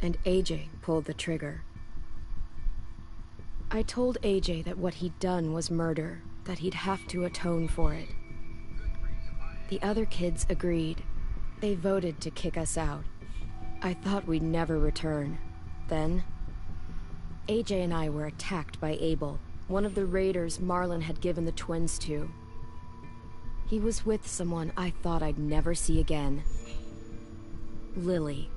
and AJ pulled the trigger. I told AJ that what he'd done was murder, that he'd have to atone for it. The other kids agreed. They voted to kick us out. I thought we'd never return. Then, AJ and I were attacked by Abel, one of the raiders Marlon had given the twins to. He was with someone I thought I'd never see again. Lily.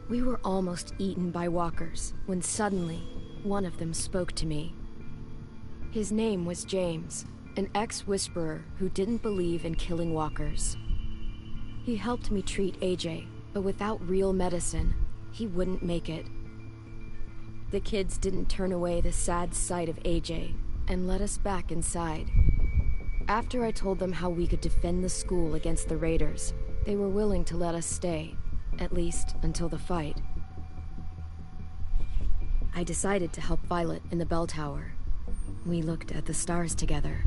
We were almost eaten by walkers, when suddenly, one of them spoke to me. His name was James, an ex-whisperer who didn't believe in killing walkers. He helped me treat AJ, but without real medicine, he wouldn't make it. The kids didn't turn away the sad sight of AJ, and let us back inside. After I told them how we could defend the school against the raiders, they were willing to let us stay, at least until the fight. I decided to help Violet in the bell tower. We looked at the stars together.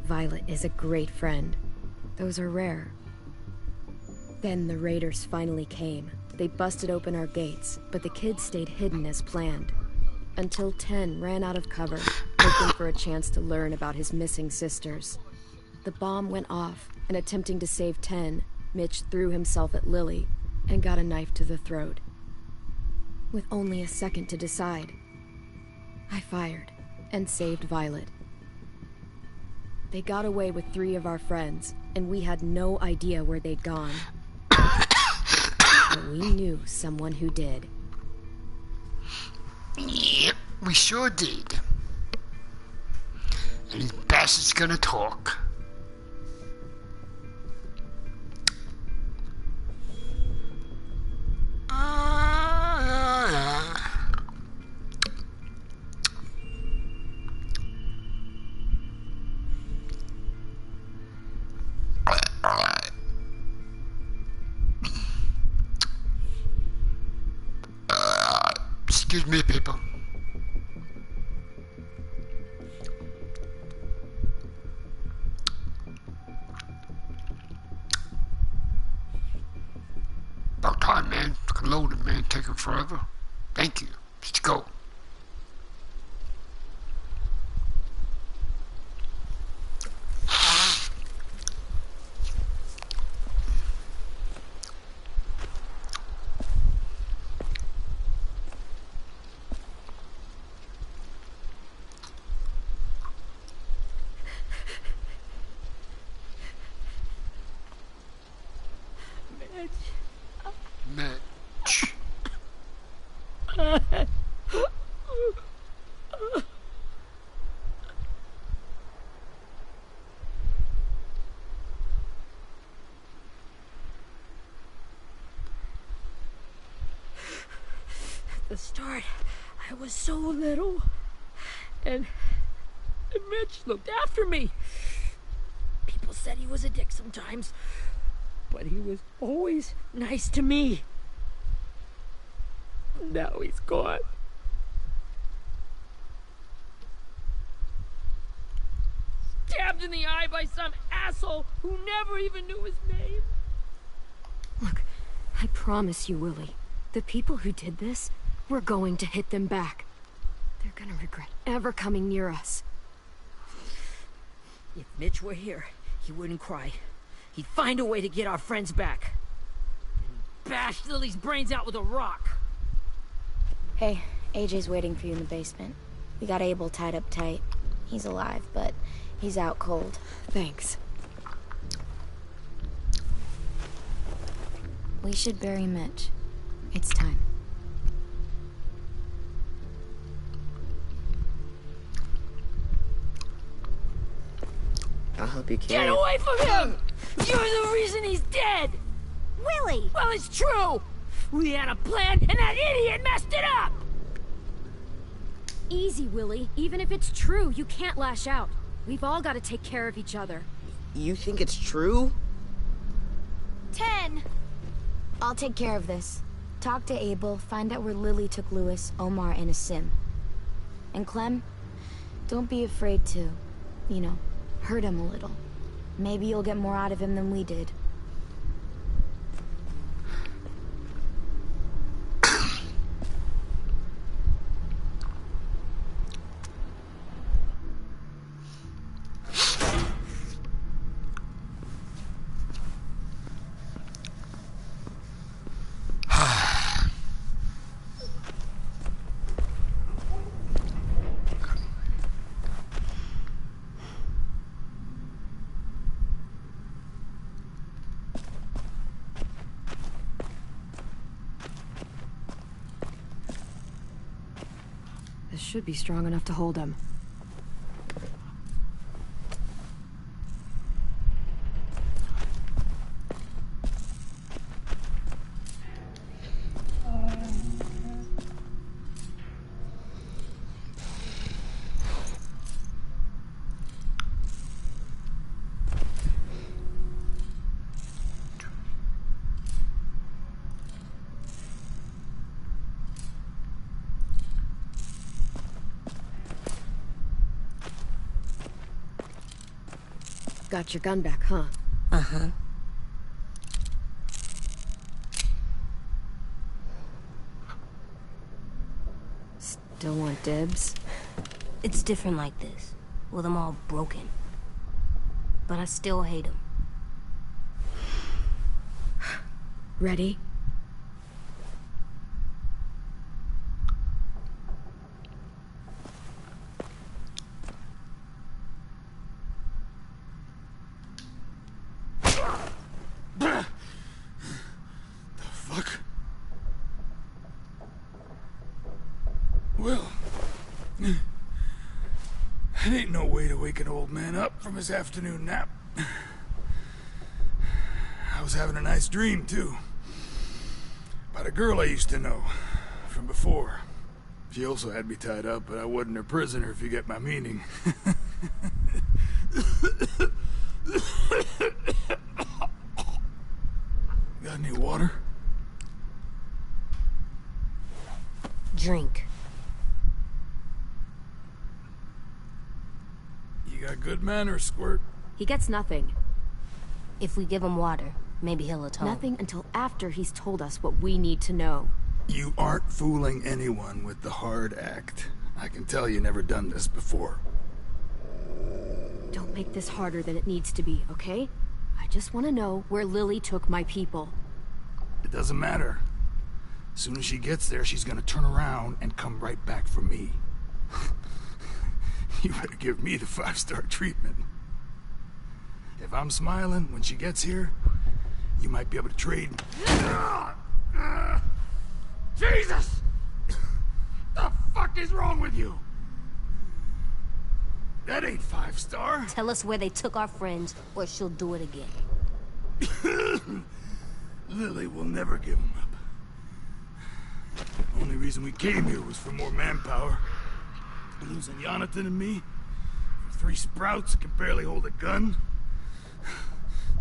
Violet is a great friend. Those are rare. Then the raiders finally came. They busted open our gates, but the kids stayed hidden as planned. Until 10 ran out of cover, hoping for a chance to learn about his missing sisters. The bomb went off, and attempting to save 10, Mitch threw himself at Lily and got a knife to the throat. With only a second to decide, I fired and saved Violet. They got away with 3 of our friends, and we had no idea where they'd gone. But we knew someone who did. Yep, we sure did. And these bastards gonna talk. Excuse me, people. About time, man. Loaded, man. Taking forever. Thank you. Let's go. Mitch. At the start, I was so little, and Mitch looked after me. People said he was a dick sometimes, but he was always nice to me. Now he's gone. Stabbed in the eye by some asshole who never even knew his name. Look, I promise you, Willie, the people who did this, we're going to hit them back. They're gonna regret ever coming near us. If Mitch were here, he wouldn't cry. He'd find a way to get our friends back. And he'd bash Lily's brains out with a rock. Hey, AJ's waiting for you in the basement. We got Abel tied up tight. He's alive, but he's out cold. Thanks. We should bury Mitch. It's time. I'll help you carry. Get away from him! You're the reason he's dead! Willie! Well, it's true! We had a plan, and that idiot messed it up! Easy, Willie. Even if it's true, you can't lash out. We've all got to take care of each other. You think it's true? 10! I'll take care of this. Talk to Abel, find out where Lily took Lewis, Omar, and Asim. And Clem, don't be afraid to, hurt him a little. Maybe you'll get more out of him than we did. This should be strong enough to hold him. Got your gun back, huh? Uh-huh. Still want dibs? It's different like this, with them all broken. But I still hate them. Ready? Well, that ain't no way to wake an old man up from his afternoon nap. I was having a nice dream, too. About a girl I used to know from before. She also had me tied up, but I wasn't her prisoner, if you get my meaning. Got any water? Drink. You got good manners, Squirt. He gets nothing. If we give him water, maybe he'll atone. Nothing until after he's told us what we need to know. You aren't fooling anyone with the hard act. I can tell you never done this before. Don't make this harder than it needs to be, okay? I just want to know where Lily took my people. It doesn't matter. As soon as she gets there, she's gonna turn around and come right back for me. You better give me the 5-star treatment. If I'm smiling when she gets here, you might be able to trade... Jesus! The fuck is wrong with you? That ain't 5-star. Tell us where they took our friends, or she'll do it again. Lily will never give them up. The only reason we came here was for more manpower. Losing Jonathan and me for 3 sprouts that can barely hold a gun.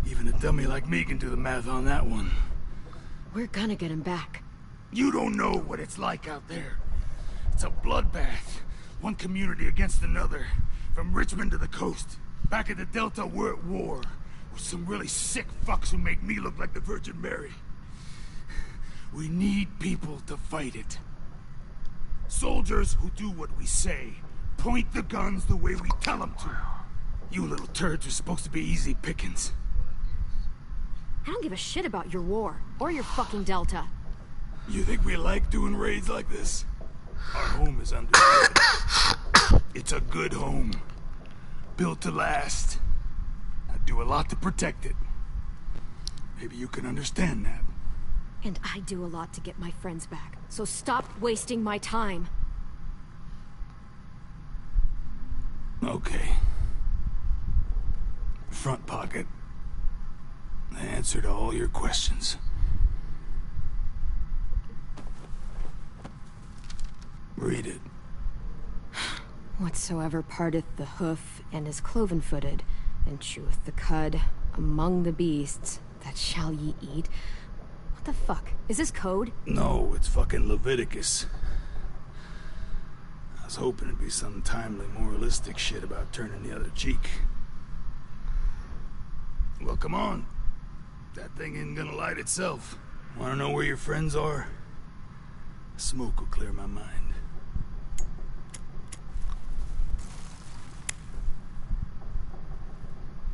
Even a dummy like me can do the math on that one. We're gonna get him back. You don't know what it's like out there. It's a bloodbath. One community against another. From Richmond to the coast. Back at the Delta, we're at war. With some really sick fucks who make me look like the Virgin Mary. We need people to fight it. Soldiers who do what we say. Point the guns the way we tell them to. You little turds are supposed to be easy pickings. I don't give a shit about your war, or your fucking Delta. You think we like doing raids like this? Our home is under. It's a good home. Built to last. I do a lot to protect it. Maybe you can understand that. And I do a lot to get my friends back, so stop wasting my time. Okay. Front pocket. The answer to all your questions. Read it. Whatsoever parteth the hoof and is cloven-footed, and cheweth the cud among the beasts, that shall ye eat. What the fuck? Is this code? No, it's fucking Leviticus. I was hoping it'd be some timely, moralistic shit about turning the other cheek. Well, come on. That thing ain't gonna light itself. Wanna know where your friends are? Smoke will clear my mind.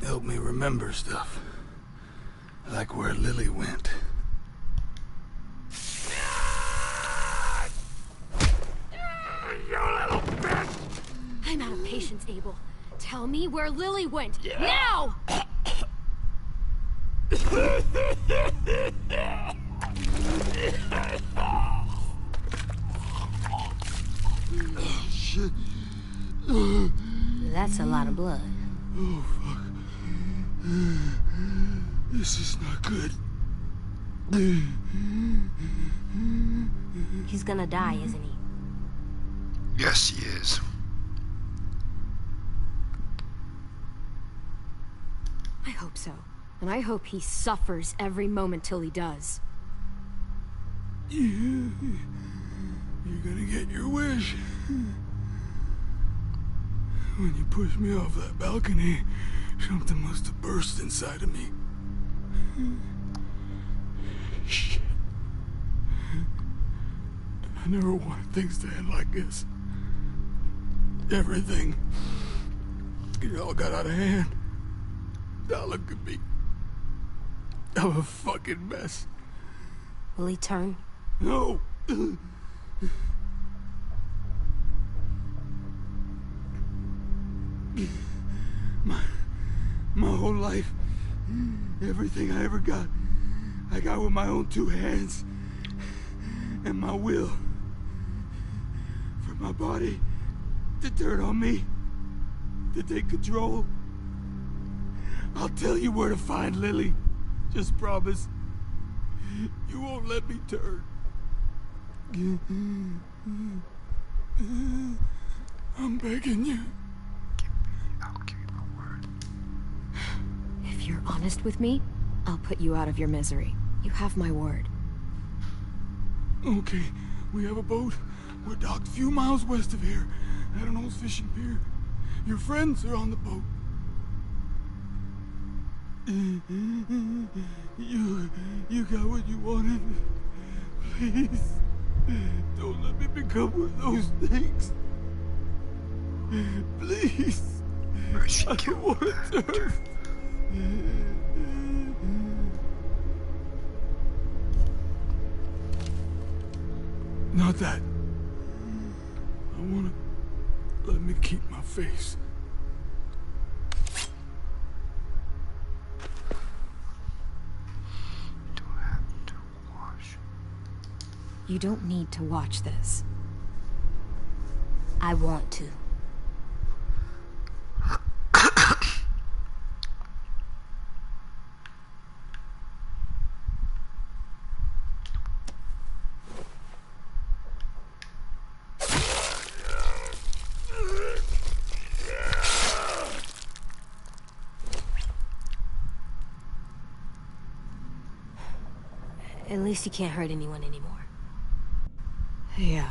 Help me remember stuff. Like where Lily went. You little bitch! I'm out of patience, Abel. Tell me where Lily went. Now! That's a lot of blood. Oh, fuck. This is not good. He's gonna die, isn't he? Yes, he is. I hope so. And I hope he suffers every moment till he does. You're gonna get your wish. When you pushed me off that balcony, something must have burst inside of me. Shit. I never wanted things to end like this. Everything. It all got out of hand. Now look at me. I'm a fucking mess. Will he turn? No. My whole life, everything I ever got, I got with my own two hands and my will. For my body to turn on me, to take control. I'll tell you where to find Lily. Just promise. You won't let me turn. I'm begging you. I'll give you my word. If you're honest with me, I'll put you out of your misery. You have my word. Okay, we have a boat. We're docked a few miles west of here at an old fishing pier. Your friends are on the boat. You got what you wanted. Please, don't let me become one of those things. Please, Mercy I killed don't want to turn. Not that. I wanna let me keep my face. Do I have to wash? You don't need to watch this. I want to. At least he can't hurt anyone anymore. Yeah.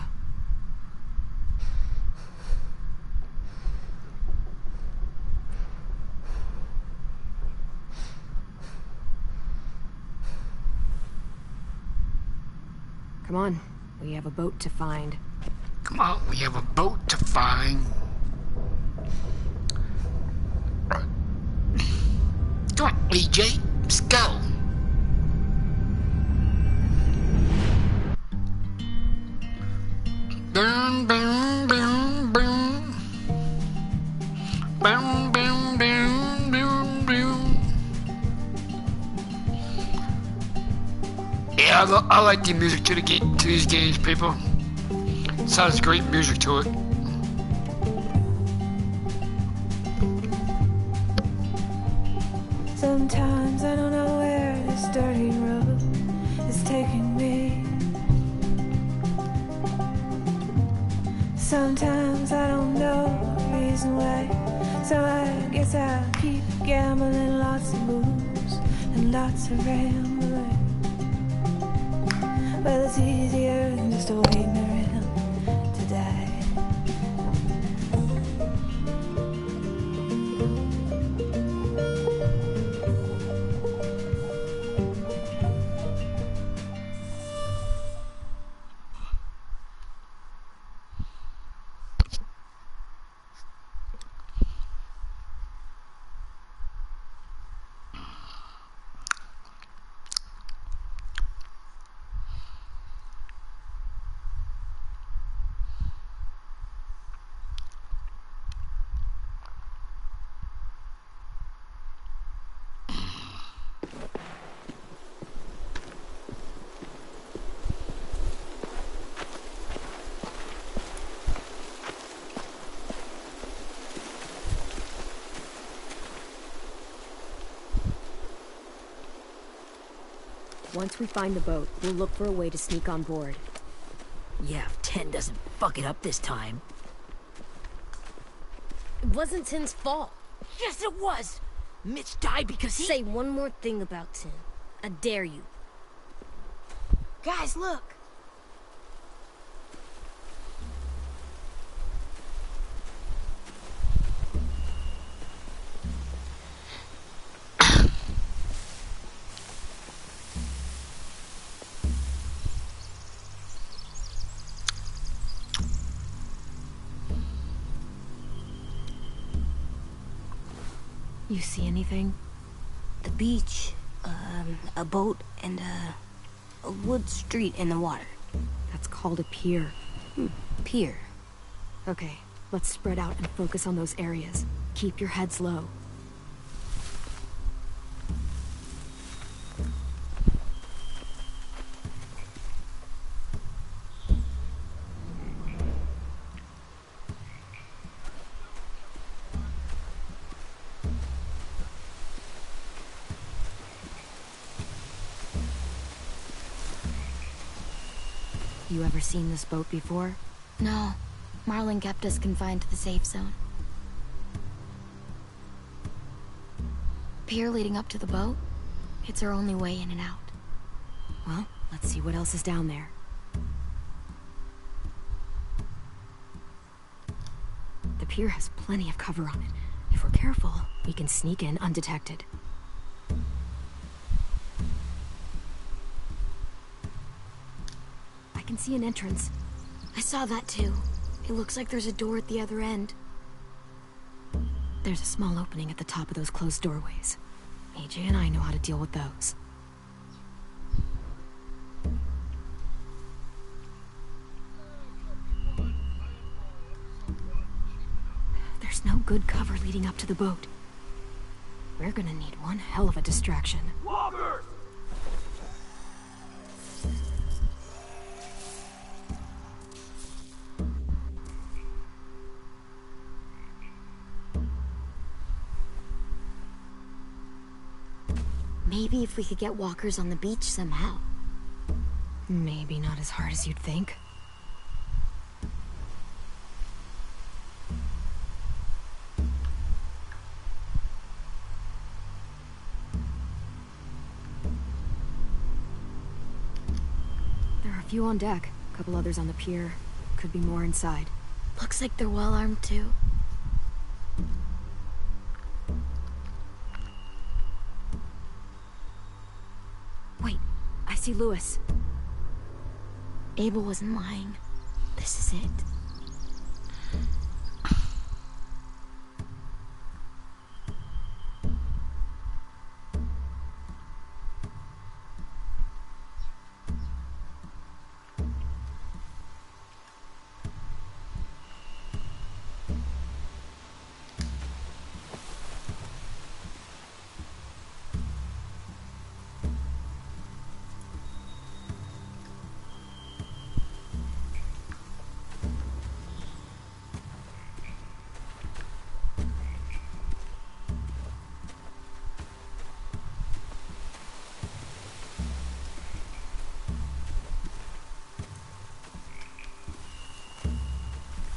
Come on, we have a boat to find. Come on, we have a boat to find. Come on, AJ, let's go. Boom, boom, boom, boom. Boom, boom, boom, boom, boom. Yeah, I like the music to these games, people. Sounds great music to it. Sometimes I don't know where this dirty road is taking me. Sometimes I don't know the reason why, so I guess I'll keep gambling, lots of moves and lots of rambling. Well, it's easier than just waiting around to die. Once we find the boat, we'll look for a way to sneak on board. Yeah, if 10 doesn't fuck it up this time. It wasn't Tin's fault. Yes, it was! Mitch died because he— Say one more thing about Tin. I dare you. Guys, look! You see anything? The beach, a boat, and a wood street in the water. That's called a pier. Pier. Okay, let's spread out and focus on those areas. Keep your heads low. You ever seen this boat before? No. Marlin kept us confined to the safe zone. Pier leading up to the boat? It's our only way in and out. Well, let's see what else is down there. The pier has plenty of cover on it. If we're careful, we can sneak in undetected. I can see an entrance. I saw that too. It looks like there's a door at the other end. There's a small opening at the top of those closed doorways. AJ and I know how to deal with those. There's no good cover leading up to the boat. We're gonna need one hell of a distraction. Walkers! Maybe if we could get walkers on the beach somehow. Maybe not as hard as you'd think. There are a few on deck, a couple others on the pier. Could be more inside. Looks like they're well armed too. Wait, I see Lewis. Abel wasn't lying. This is it.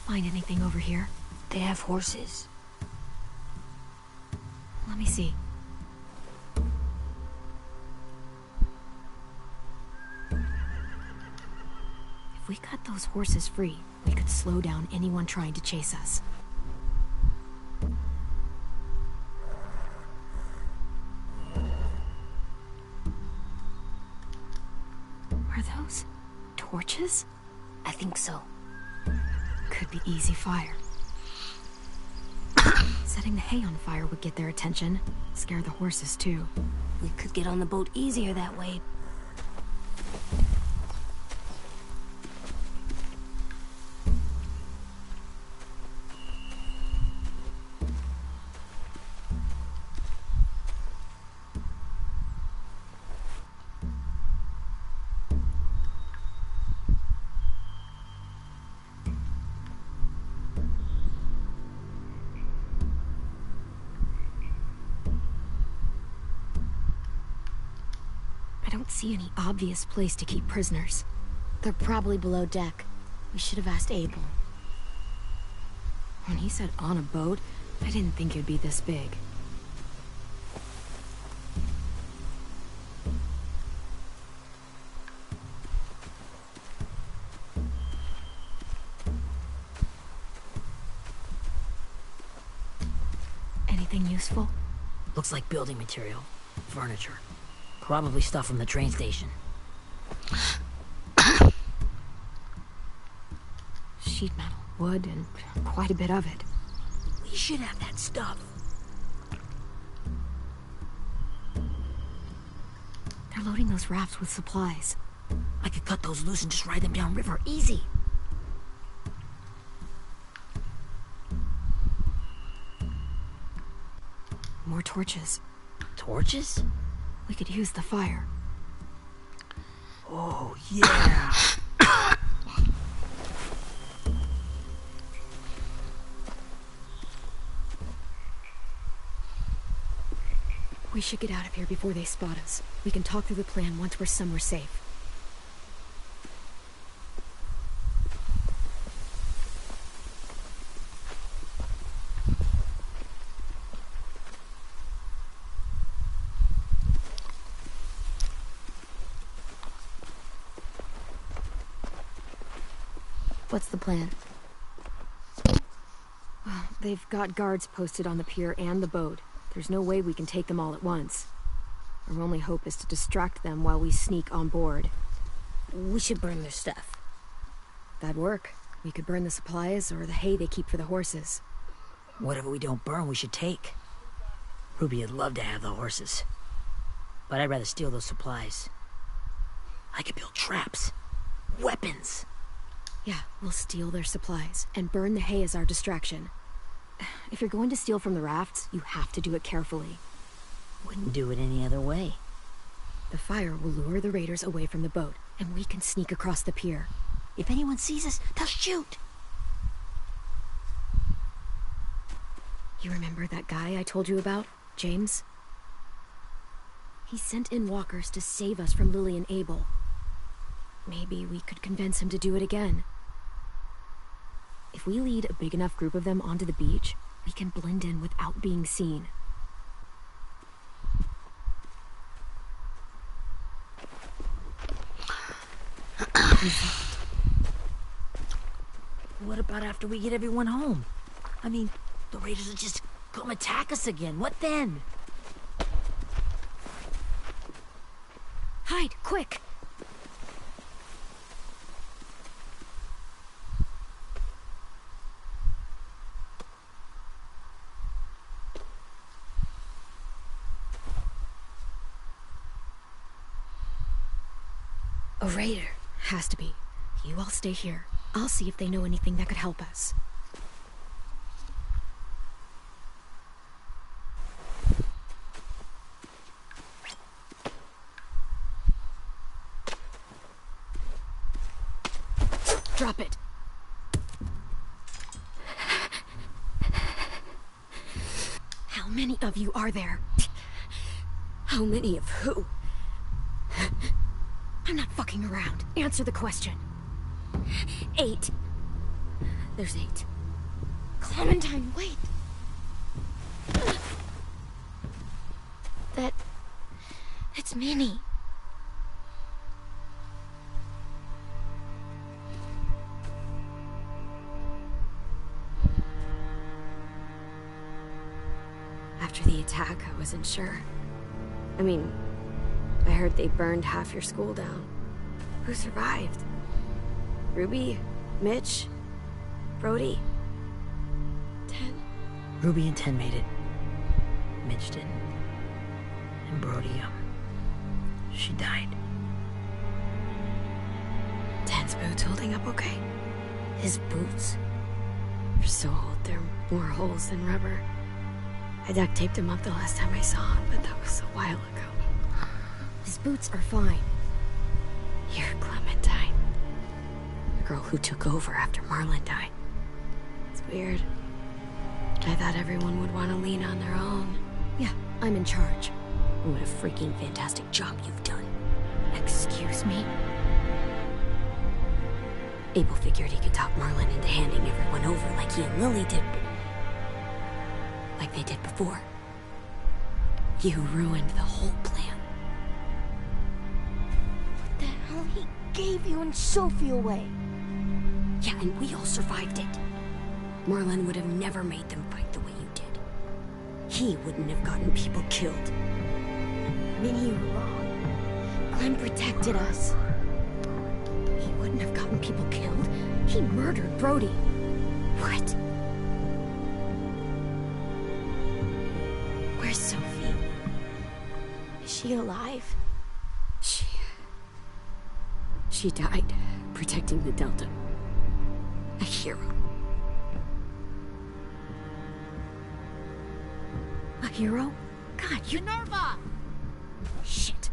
Find anything over here? They have horses. Let me see. If we cut those horses free, we could slow down anyone trying to chase us. Are those torches? I think so. Could be easy fire. Setting the hay on fire would get their attention. Scare the horses, too. We could get on the boat easier that way. don't see any obvious place to keep prisoners. They're probably below deck. We should have asked Abel. When he said on a boat, I didn't think it'd be this big. Anything useful? Looks like building material. Furniture. Probably stuff from the train station. Sheet metal, wood, and quite a bit of it. We should have that stuff. They're loading those rafts with supplies. I could cut those loose and just ride them downriver. Easy. More torches. Torches? We could use the fire. Oh, yeah. We should get out of here before they spot us. We can talk through the plan once we're somewhere safe. What's the plan? Well, they've got guards posted on the pier and the boat. There's no way we can take them all at once. Our only hope is to distract them while we sneak on board. We should burn their stuff. That'd work. We could burn the supplies or the hay they keep for the horses. Whatever we don't burn, we should take. Ruby would love to have the horses. But I'd rather steal those supplies. I could build traps. Weapons. Yeah, we'll steal their supplies and burn the hay as our distraction. If you're going to steal from the rafts, you have to do it carefully. Wouldn't do it any other way. The fire will lure the raiders away from the boat, and we can sneak across the pier. If anyone sees us, they'll shoot. You remember that guy I told you about, James? He sent in walkers to save us from Lily and Abel. Maybe we could convince him to do it again. If we lead a big enough group of them onto the beach, we can blend in without being seen. What about after we get everyone home? I mean, the raiders will just come attack us again. What then? Hide, quick! A raider. Has to be. You all stay here. I'll see if they know anything that could help us. Drop it. How many of you are there? How many of who? I'm not fucking around. Answer the question. 8. There's 8. Clementine, wait. It's Minnie. After the attack, I wasn't sure. I mean, I heard they burned half your school down. Who survived? Ruby? Mitch? Brody? 10? Ruby and 10 made it. Mitch didn't. And Brody, she died. 10's boots holding up okay? His boots? They're so old, they're more holes than rubber. I duct taped him up the last time I saw him, but that was a while ago. His boots are fine. You're Clementine. The girl who took over after Marlon died. It's weird. I thought everyone would want to lean on their own. Yeah, I'm in charge. What a freaking fantastic job you've done. Excuse me? Abel figured he could talk Merlin into handing everyone over like he and Lily did. Like they did before. You ruined the whole plan. What the hell? He gave you and Sophie away. Yeah, and we all survived it. Merlin would have never made them fight the way you did. He wouldn't have gotten people killed. Minnie, you're wrong. Clem protected us. He wouldn't have gotten people killed. He murdered Brody. What? Where's Sophie? Is she alive? She died protecting the Delta. A hero. A hero? God, you... Minerva! Shit.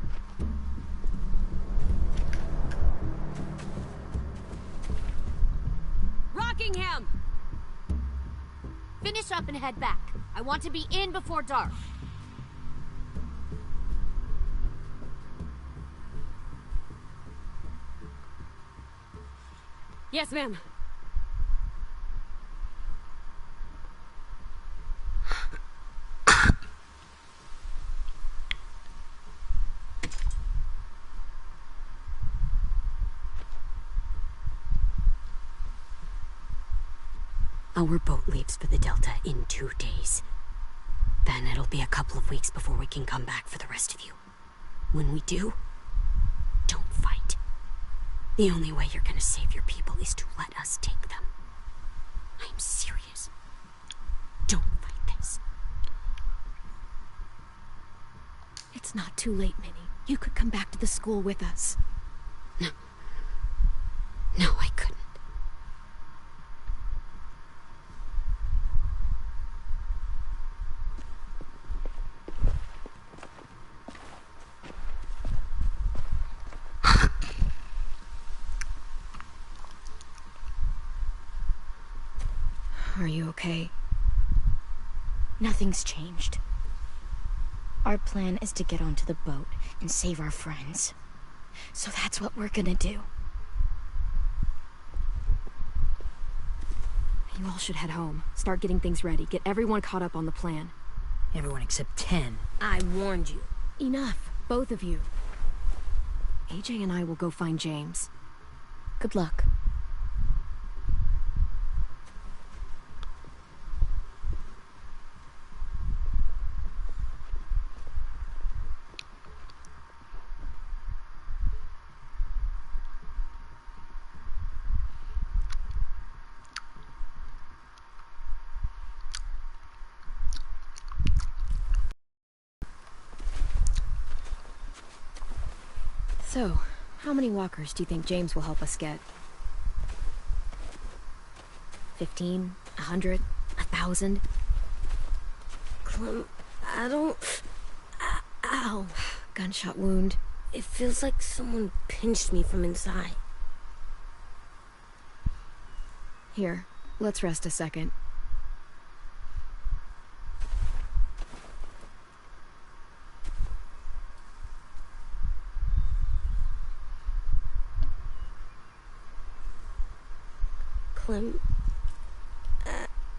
Rockingham! Finish up and head back. I want to be in before dark. Yes, ma'am. Our boat leaves for the Delta in 2 days. Then it'll be a couple of weeks before we can come back for the rest of you. When we do, don't fight. The only way you're gonna save your people is to let us take them. I'm serious. Don't fight this. It's not too late, Minnie. You could come back to the school with us. No, I couldn't. Are you okay? Nothing's changed. Our plan is to get onto the boat and save our friends. So that's what we're gonna do. You all should head home. Start getting things ready. Get everyone caught up on the plan. Everyone except 10. I warned you. Enough, both of you. AJ and I will go find James. Good luck. So, how many walkers do you think James will help us get? 15? 100? 1,000? Clem, I don't... Ow. Gunshot wound. It feels like someone pinched me from inside. Here, let's rest a second. Clem,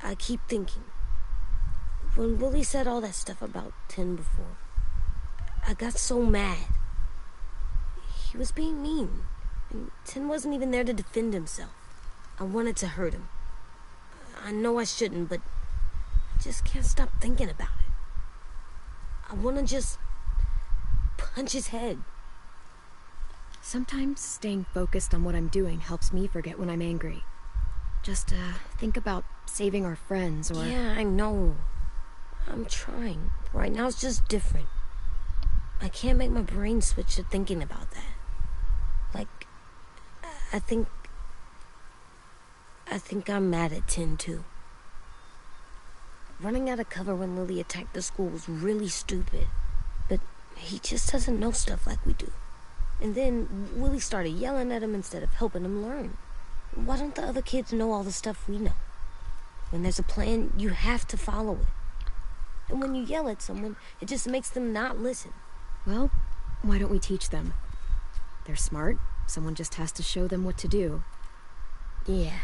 I keep thinking. When Willie said all that stuff about 10 before, I got so mad. He was being mean, and 10 wasn't even there to defend himself. I wanted to hurt him. I know I shouldn't, but I just can't stop thinking about it. I want to just punch his head. Sometimes staying focused on what I'm doing helps me forget when I'm angry. Just, think about saving our friends, or... Yeah, I know. I'm trying. Right now it's just different. I can't make my brain switch to thinking about that. Like, I think I'm mad at 10 too. Running out of cover when Lily attacked the school was really stupid. But he just doesn't know stuff like we do. And then Willie started yelling at him instead of helping him learn. Why don't the other kids know all the stuff we know? When there's a plan, you have to follow it. And when you yell at someone, it just makes them not listen. Well, why don't we teach them? They're smart. Someone just has to show them what to do. Yeah.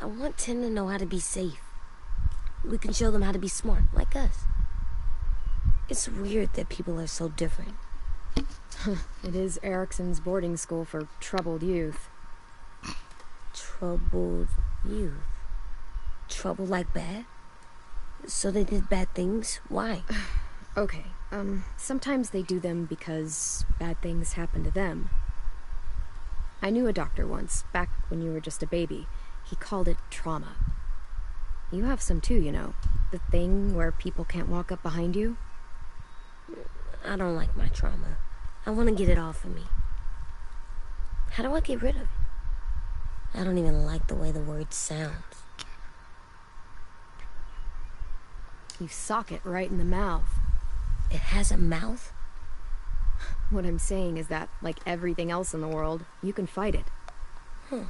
I want Tim to know how to be safe. We can show them how to be smart, like us. It's weird that people are so different. It is Erickson's boarding school for troubled youth. Troubled youth? Trouble like bad? So they did bad things? Why? Okay, sometimes they do them because bad things happen to them. I knew a doctor once, back when you were just a baby. He called it trauma. You have some too, you know. The thing where people can't walk up behind you. I don't like my trauma. I want to get it off of me. How do I get rid of it? I don't even like the way the word sounds. You sock it right in the mouth. It has a mouth? What I'm saying is that, like everything else in the world, you can fight it. Huh.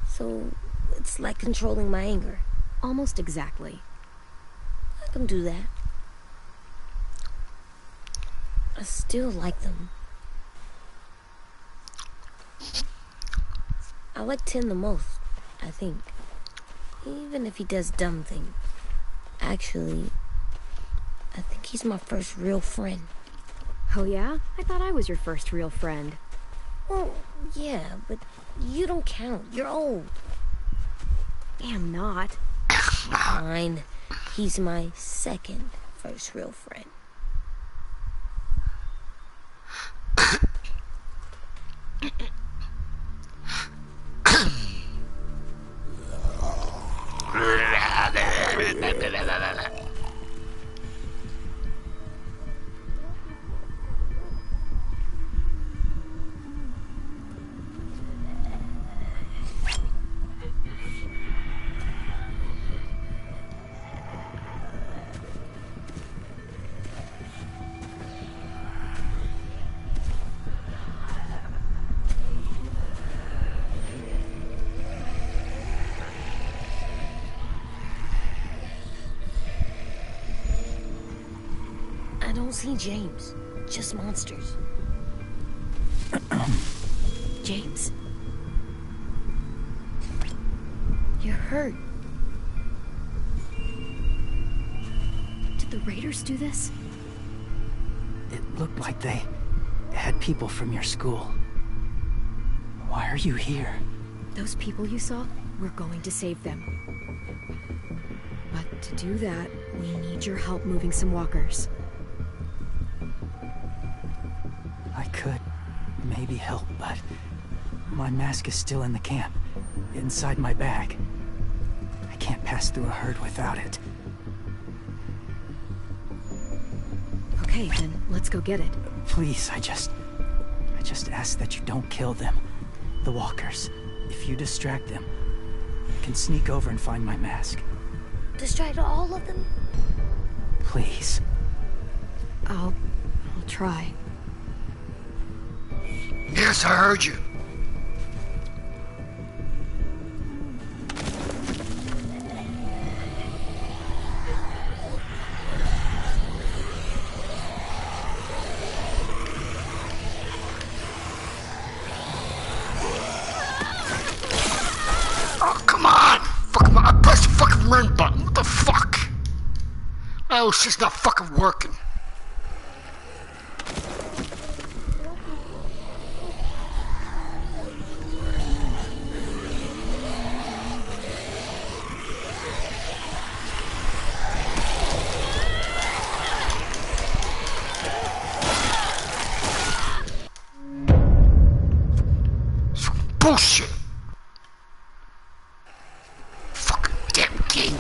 So, it's like controlling my anger. Almost exactly. I can do that. I still like them. I like Tim the most, I think. Even if he does dumb things. Actually, I think he's my first real friend. Oh yeah? I thought I was your first real friend. Well, yeah, but you don't count. You're old. I'm not. Fine. He's my second first real friend. I don't see James, just monsters. James? You're hurt. Did the Raiders do this? It looked like they had people from your school. Why are you here? Those people you saw, we're going to save them. But to do that, we need your help moving some walkers. I could maybe help, but my mask is still in the camp, inside my bag. I can't pass through a herd without it. Okay, then let's go get it. Please, I just ask that you don't kill them. The walkers. If you distract them, I can sneak over and find my mask. Distract all of them? Please. I'll try. Yes, I heard you. Oh, come on! Fucking, I pressed the fucking run button. What the fuck? Oh, it's just not fucking working. Bullshit! Fucking damn game.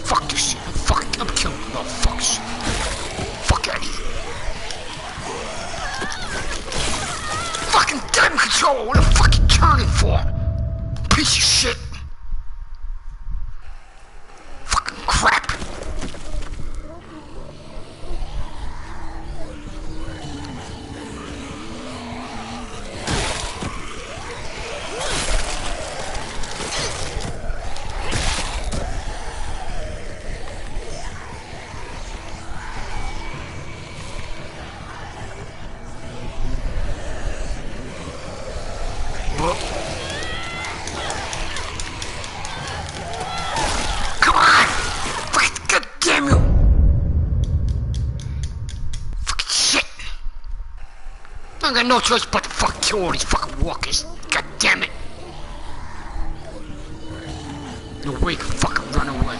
Fuck this shit. I'm killing you. No, fuck shit. Fuck out of here. Fucking damn controller. What the fuck you turning for? Piece of shit. Fucking crap. bro. Come on! Fucking goddamn you! Fucking shit! I got no choice but to fucking kill all these fucking walkers. God damn it! No way you can fucking run away.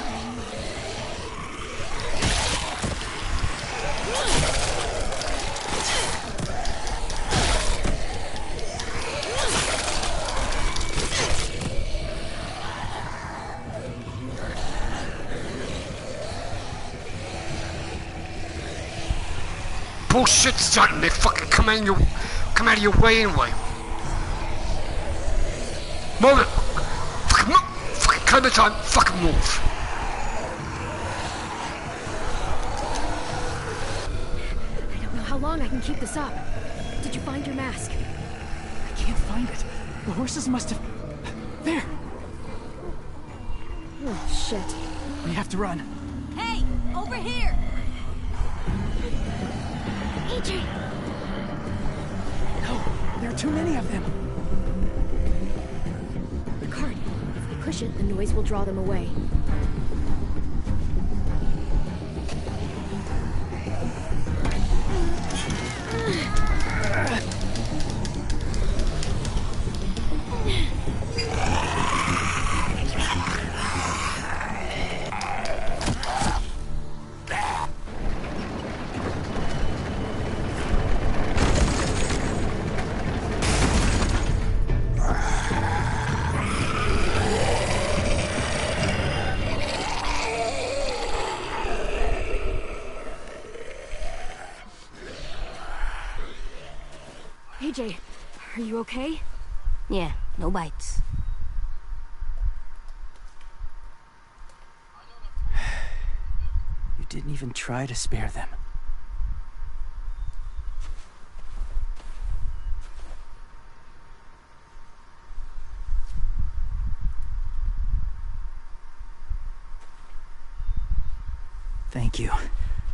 Bullshit, son. They fucking come out of your way anyway. Move it. Fucking move. Fucking come of time. Fucking move. I don't know how long I can keep this up. Did you find your mask? I can't find it. The horses must have... There! Oh, shit. We have to run. Hey, over here! AJ! No, there are too many of them. The cart. If we push it, the noise will draw them away. AJ, are you okay? Yeah, no bites. You didn't even try to spare them. Thank you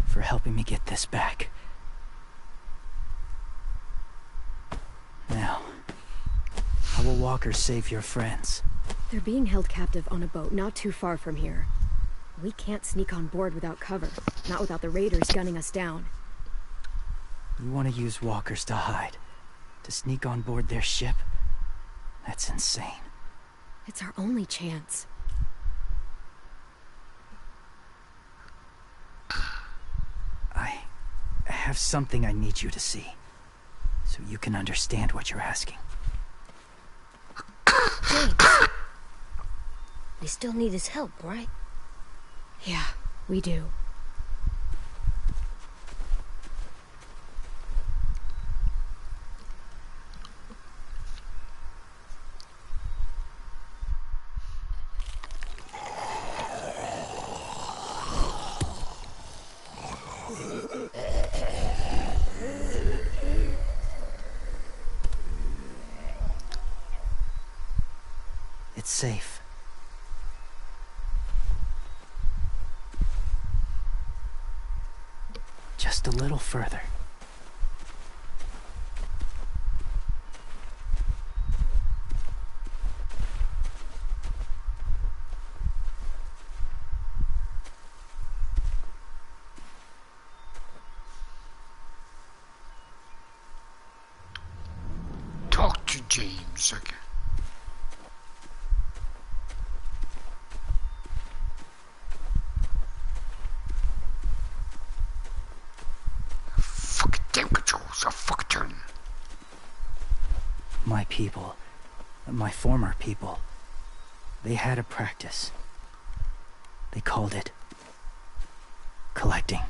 for helping me get this back. Now, how will Walker save your friends? They're being held captive on a boat not too far from here. We can't sneak on board without cover, not without the raiders gunning us down. You want to use walkers to hide? To sneak on board their ship? That's insane. It's our only chance. I have something I need you to see, so you can understand what you're asking. James, we still need his help, right? Yeah, we do. It's safe. Just a little further. Talk to James, okay. Fucking damn controls are fucking turning. My people, my former people, they had a practice. They called it collecting.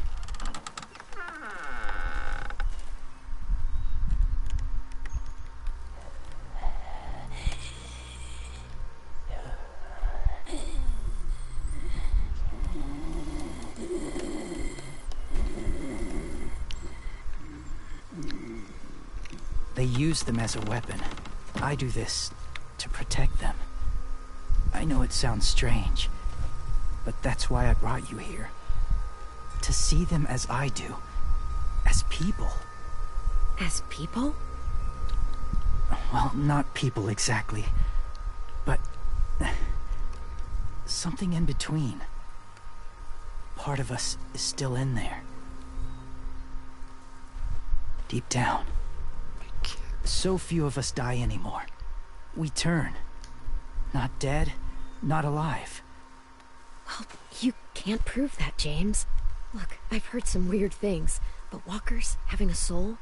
They use them as a weapon. I do this to protect them. I know it sounds strange, but that's why I brought you here. To see them as I do. As people. As people? Well, not people exactly, but something in between. Part of us is still in there. Deep down. So few of us die anymore. We turn. Not dead, not alive. Well, you can't prove that, James. Look, I've heard some weird things, but walkers having a soul?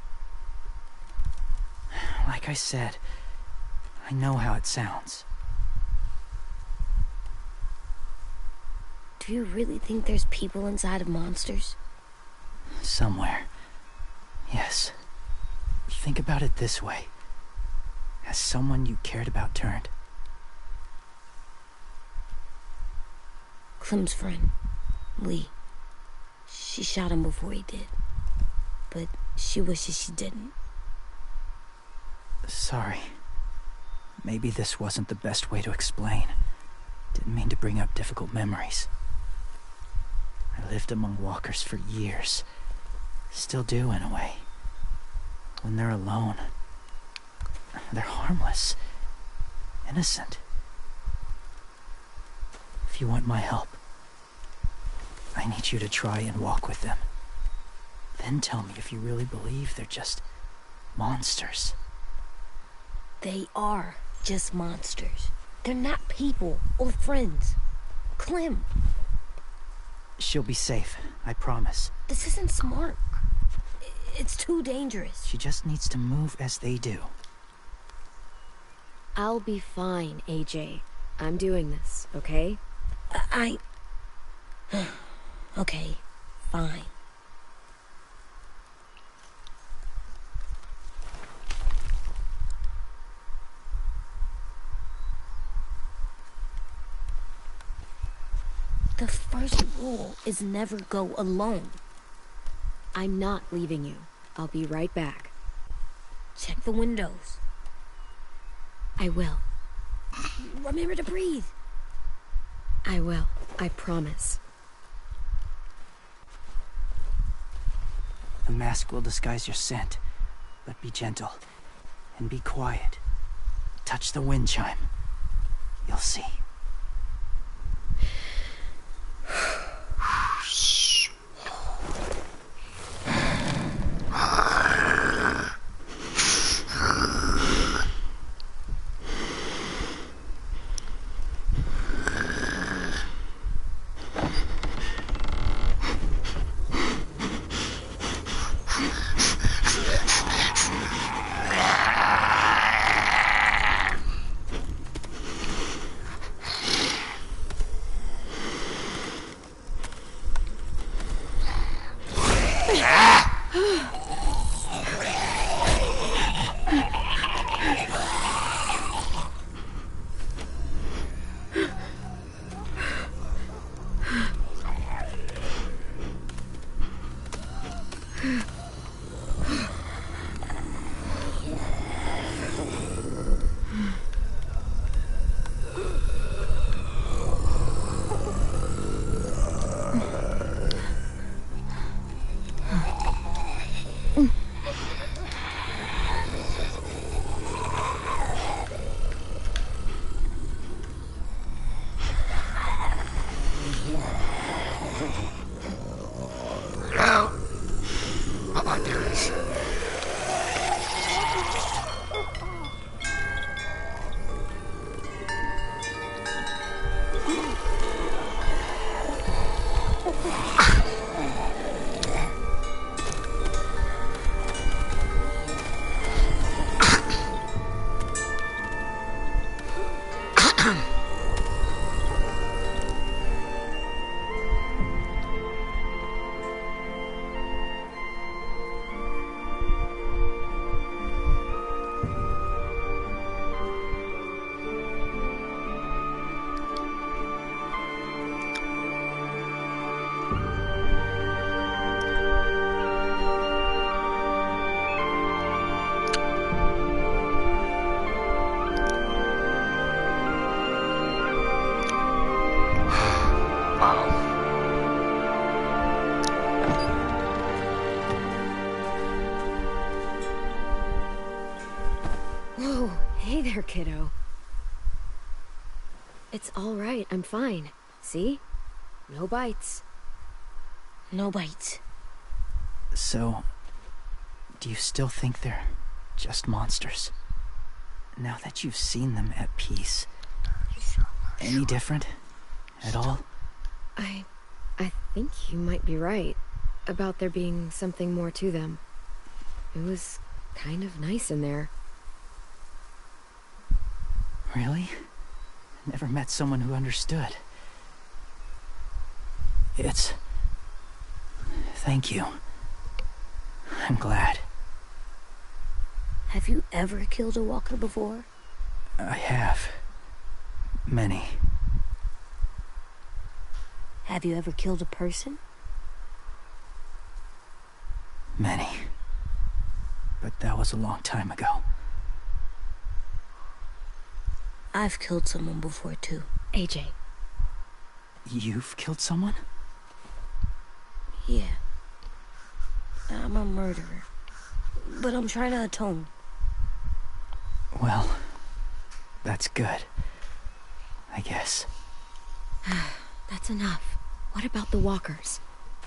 Like I said, I know how it sounds. Do you really think there's people inside of monsters? Somewhere. Yes. Think about it this way. Has someone you cared about turned? Clem's friend, Lee. She shot him before he did. But she wishes she didn't. Sorry. Maybe this wasn't the best way to explain. Didn't mean to bring up difficult memories. I lived among walkers for years. Still do, in a way. When they're alone, they're harmless. Innocent. If you want my help, I need you to try and walk with them. Then tell me if you really believe they're just monsters. They are just monsters. They're not people or friends. Clem. She'll be safe, I promise. This isn't smart. It's too dangerous. She just needs to move as they do. I'll be fine, AJ. I'm doing this, okay? Okay, fine. The first rule is never go alone. I'm not leaving you. I'll be right back. Check the windows. I will. Remember to breathe. I will. I promise. The mask will disguise your scent, but be gentle and be quiet. Touch the wind chime. You'll see. Whoa, hey there, kiddo. It's all right, I'm fine. See? No bites. No bites. So, do you still think they're just monsters? Now that you've seen them at peace, any different at all? I think you might be right about there being something more to them. It was kind of nice in there. Really? Never met someone who understood. Thank you. I'm glad. Have you ever killed a walker before? I have. Many. Have you ever killed a person? Many. But that was a long time ago. I've killed someone before, too. AJ. You've killed someone? Yeah. I'm a murderer. But I'm trying to atone. Well, that's good. I guess. That's enough. What about the walkers?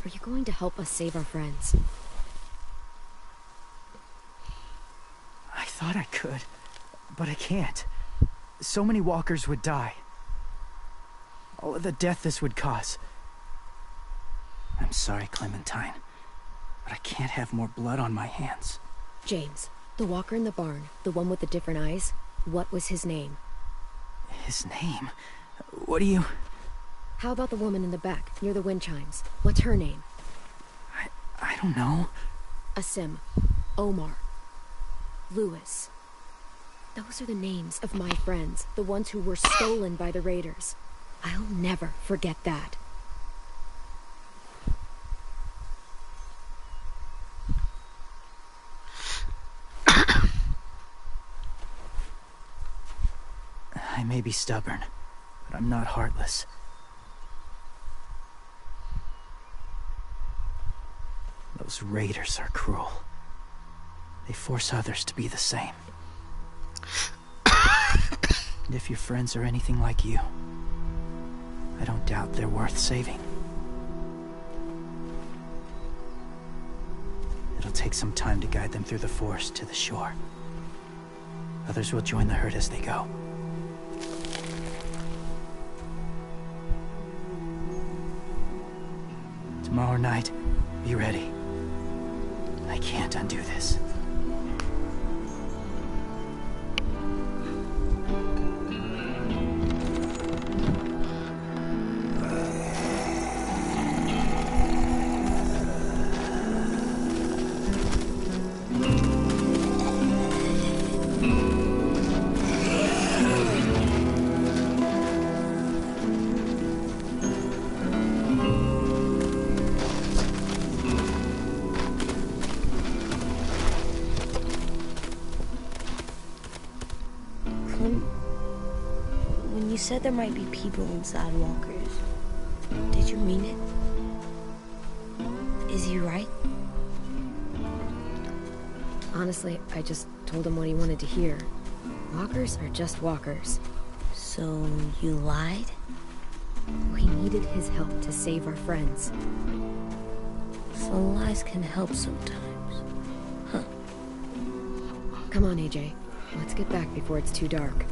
Are you going to help us save our friends? I thought I could, but I can't. So many walkers would die. All of the death this would cause. I'm sorry, Clementine, but I can't have more blood on my hands. James, the walker in the barn, the one with the different eyes, what was his name? His name? What do you... How about the woman in the back, near the wind chimes? What's her name? I don't know. Asim, Omar, Lewis. Those are the names of my friends, the ones who were stolen by the raiders. I'll never forget that. I may be stubborn, but I'm not heartless. Those raiders are cruel. They force others to be the same. And if your friends are anything like you, I don't doubt they're worth saving. It'll take some time to guide them through the forest to the shore. Others will join the herd as they go. Tomorrow night, be ready. I can't undo this. When you said there might be people inside walkers, did you mean it? Is he right? Honestly, I just told him what he wanted to hear. Walkers are just walkers. So you lied? We needed his help to save our friends. So lies can help sometimes. Huh. Come on, AJ. Let's get back before it's too dark.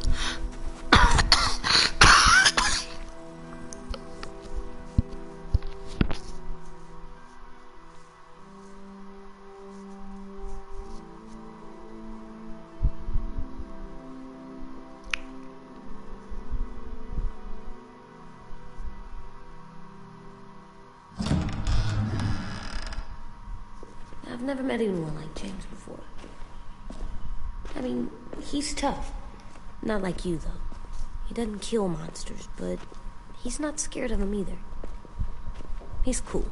I've never met anyone like James before. I mean, he's tough. Not like you, though. He doesn't kill monsters, but he's not scared of them either. He's cool.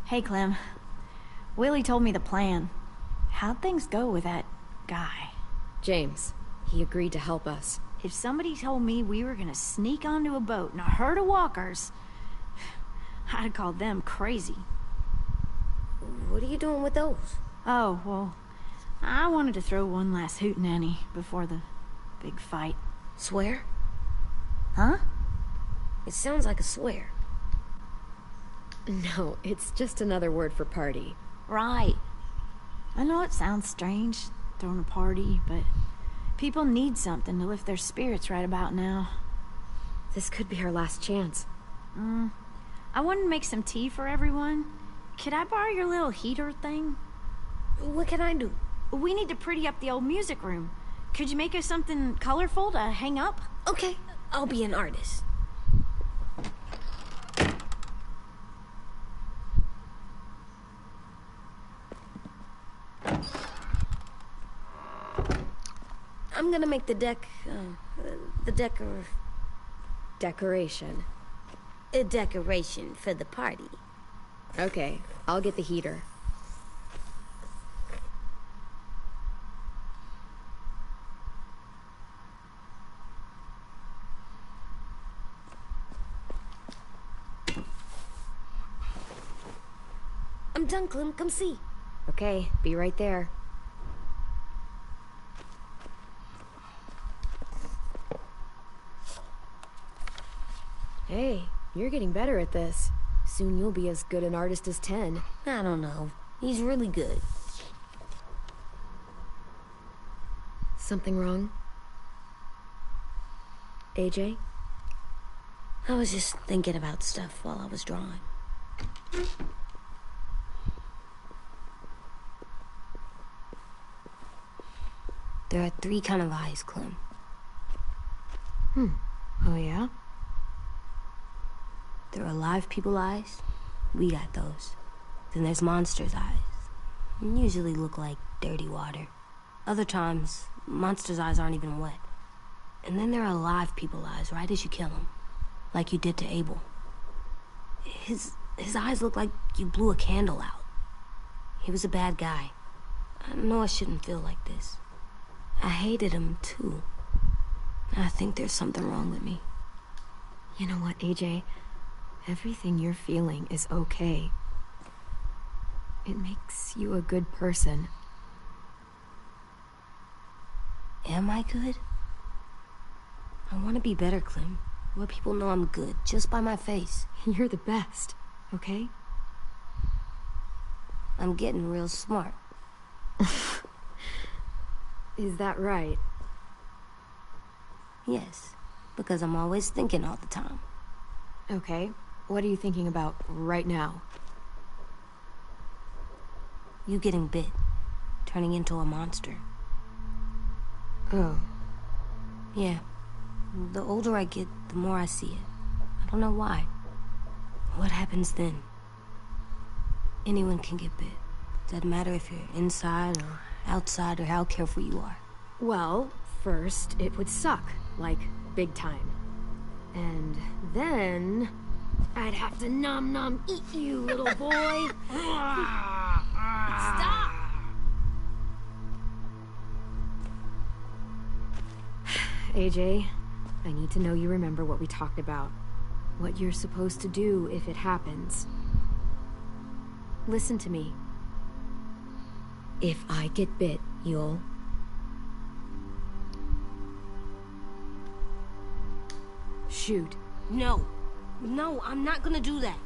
Hey, Clem. Willie told me the plan. How'd things go with that guy? James, he agreed to help us. If somebody told me we were gonna sneak onto a boat in a herd of walkers, I'd call them crazy. What are you doing with those? Oh, well, I wanted to throw one last hootenanny before the big fight. Swear? Huh? It sounds like a swear. No, it's just another word for party. Right. I know it sounds strange, throwing a party, but people need something to lift their spirits right about now. This could be our last chance. I wanted to make some tea for everyone. Could I borrow your little heater thing? What can I do? We need to pretty up the old music room. Could you make us something colorful to hang up? Okay, I'll be an artist. I'm gonna make the Decoration. a decoration for the party. Okay, I'll get the heater. I'm done, Clem. Come see. Okay, be right there. Hey, you're getting better at this. Soon you'll be as good an artist as 10. I don't know. He's really good. Something wrong? AJ? I was just thinking about stuff while I was drawing. There are 3 kinds of eyes, Clem. Oh yeah? There are live people eyes. We got those. Then there's monsters' eyes. Usually look like dirty water. Other times, monsters' eyes aren't even wet. And then there are live people eyes right as you kill them. Like you did to Abel. His eyes look like you blew a candle out. He was a bad guy. I know I shouldn't feel like this. I hated him, too. I think there's something wrong with me. You know what, AJ? Everything you're feeling is okay. It makes you a good person. Am I good? I want to be better, Clem. Let people know I'm good, just by my face. You're the best, okay? I'm getting real smart. Is that right? Yes, because I'm always thinking all the time. Okay, what are you thinking about right now? You getting bit, turning into a monster. Oh. Yeah. The older I get, the more I see it. I don't know why. What happens then? Anyone can get bit. Doesn't matter if you're inside or outside or how careful you are. Well, first, it would suck. Like, big time. And then... I'd have to nom eat you, little boy. Stop! AJ, I need to know you remember what we talked about. What you're supposed to do if it happens. Listen to me. If I get bit, you'll... shoot. No. No, I'm not gonna do that.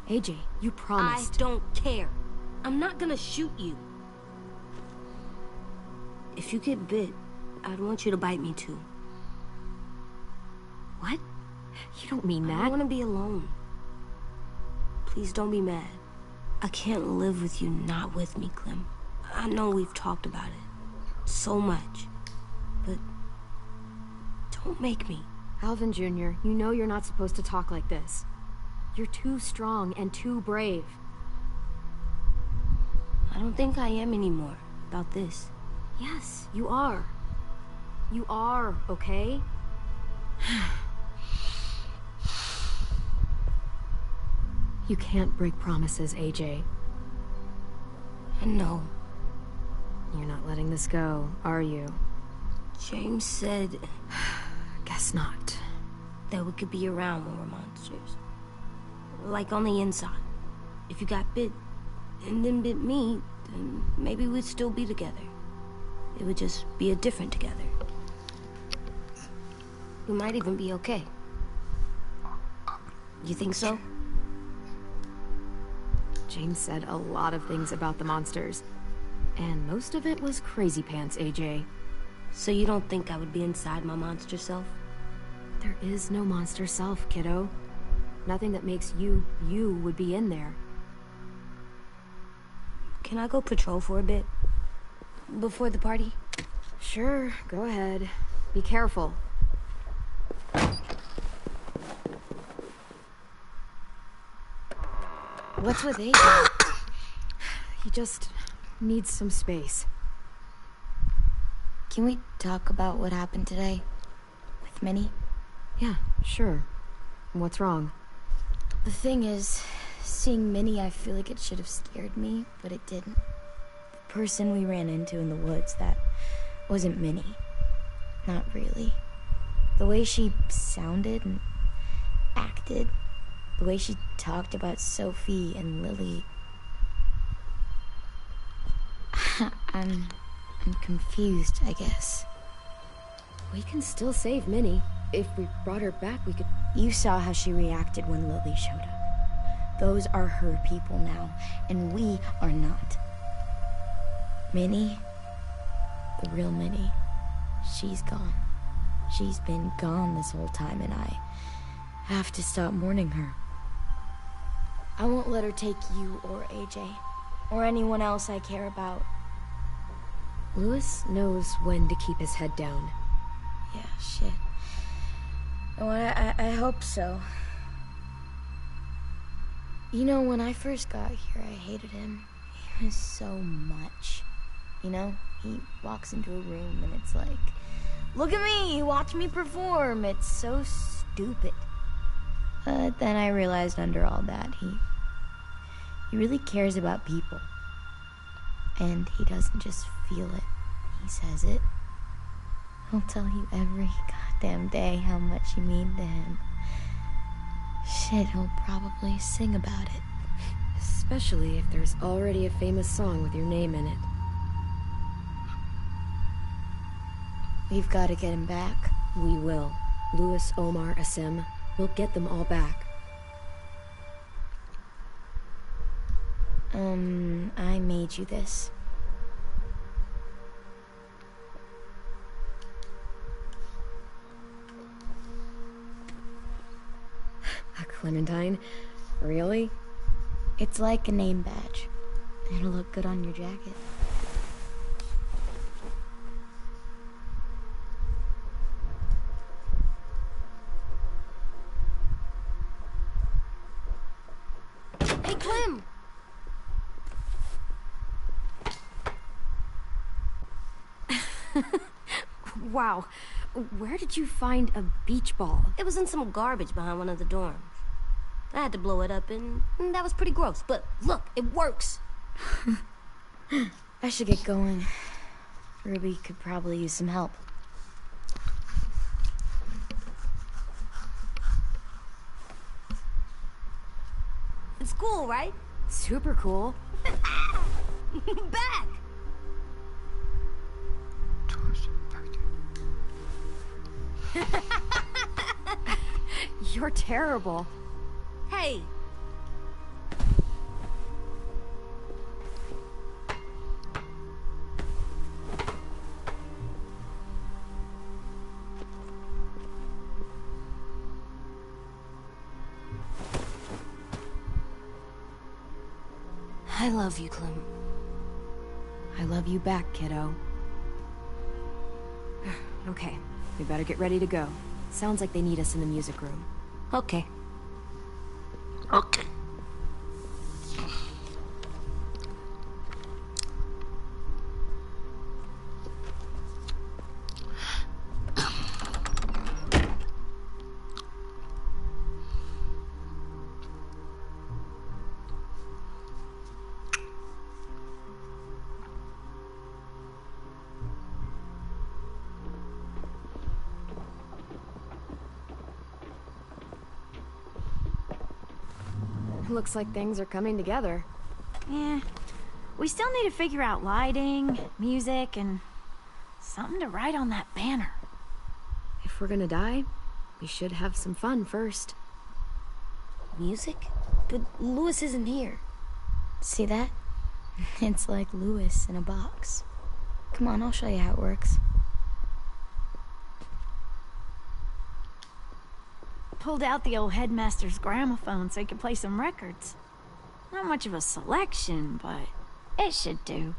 AJ, you promised. I don't care. I'm not gonna shoot you. If you get bit, I'd want you to bite me too. What? You don't mean that. I want to be alone. Please don't be mad. I can't live with you not with me, Clem. I know we've talked about it so much, but don't make me. Alvin Jr., you know you're not supposed to talk like this. You're too strong and too brave. I don't think I am anymore about this. Yes, you are. You are, okay? You can't break promises, AJ. I know. You're not letting this go, are you? James said... Guess not. That we could be around when we're monsters. Like on the inside. If you got bit, and then bit me, then maybe we'd still be together. It would just be a different together. We might even be okay. You think so? James said a lot of things about the monsters. And most of it was crazy pants, AJ. So you don't think I would be inside my monster self? There is no monster self, kiddo. Nothing that makes you, you would be in there. Can I go patrol for a bit? Before the party? Sure, go ahead. Be careful. What's with AJ? He just needs some space. Can we talk about what happened today? With Minnie? Yeah, sure. What's wrong? The thing is, seeing Minnie, I feel like it should have scared me, but it didn't. The person we ran into in the woods, that wasn't Minnie. Not really. The way she sounded and acted, the way she talked about Sophie and Lily. I'm confused, I guess. We can still save Minnie. If we brought her back, we could... You saw how she reacted when Lily showed up. Those are her people now, and we are not. Minnie, the real Minnie, she's gone. She's been gone this whole time, and I have to stop mourning her. I won't let her take you or AJ, or anyone else I care about. Louis knows when to keep his head down. Yeah, shit. Oh, I hope so. You know, when I first got here, I hated him. He was so much. You know, he walks into a room and it's like, look at me, watch me perform. It's so stupid. Then I realized under all that, he really cares about people. And he doesn't just feel it, he says it. He'll tell you every goddamn day how much you mean to him. Shit, he'll probably sing about it. Especially if there's already a famous song with your name in it. We've got to get him back. We will. Louis, Omar, Asim. We'll get them all back. I made you this. A Clementine? Really? It's like a name badge. It'll look good on your jacket. Hey, Clem! Wow. Where did you find a beach ball? It was in some garbage behind one of the dorms. I had to blow it up, and that was pretty gross. But look, it works. I should get going. Ruby could probably use some help. It's cool, right? Super cool. Back! You're terrible. Hey! I love you, Clem. I love you back, kiddo. Okay, we better get ready to go. Sounds like they need us in the music room. Okay. Okay. Looks like things are coming together. Yeah, We still need to figure out lighting, music, and something to write on that banner. If we're gonna die, we should have some fun first. Music? But Louis isn't here. See that? It's like Louis in a box. Come on, I'll show you how it works. Pulled out the old headmaster's gramophone so he could play some records. Not much of a selection, but it should do.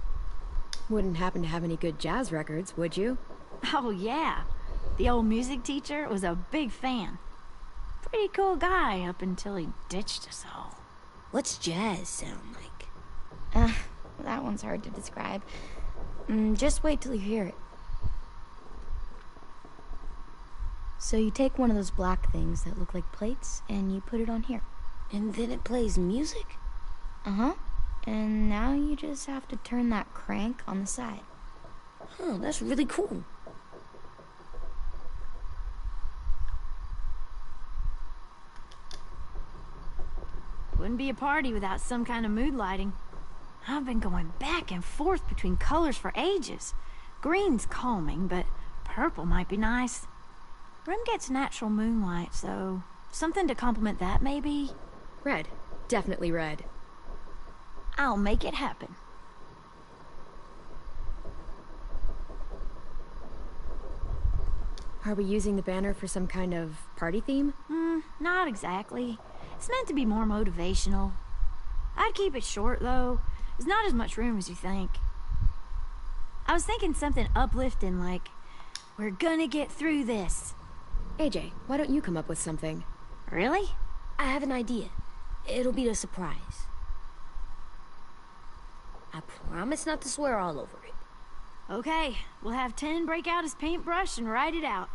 Wouldn't happen to have any good jazz records, would you? Oh, yeah. The old music teacher was a big fan. Pretty cool guy up until he ditched us all. What's jazz sound like? That one's hard to describe. Just wait till you hear it. So you take one of those black things that look like plates, and you put it on here. And then it plays music? Uh-huh. And now you just have to turn that crank on the side. Huh, that's really cool. Wouldn't be a party without some kind of mood lighting. I've been going back and forth between colors for ages. Green's calming, but purple might be nice. Room gets natural moonlight, so something to complement that, maybe? Red. Definitely red. I'll make it happen. Are we using the banner for some kind of party theme? Not exactly. It's meant to be more motivational. I'd keep it short, though. There's not as much room as you think. I was thinking something uplifting like, "We're gonna get through this." AJ, why don't you come up with something? Really? I have an idea. It'll be a surprise. I promise not to swear all over it. Okay, we'll have 10 break out his paintbrush and write it out.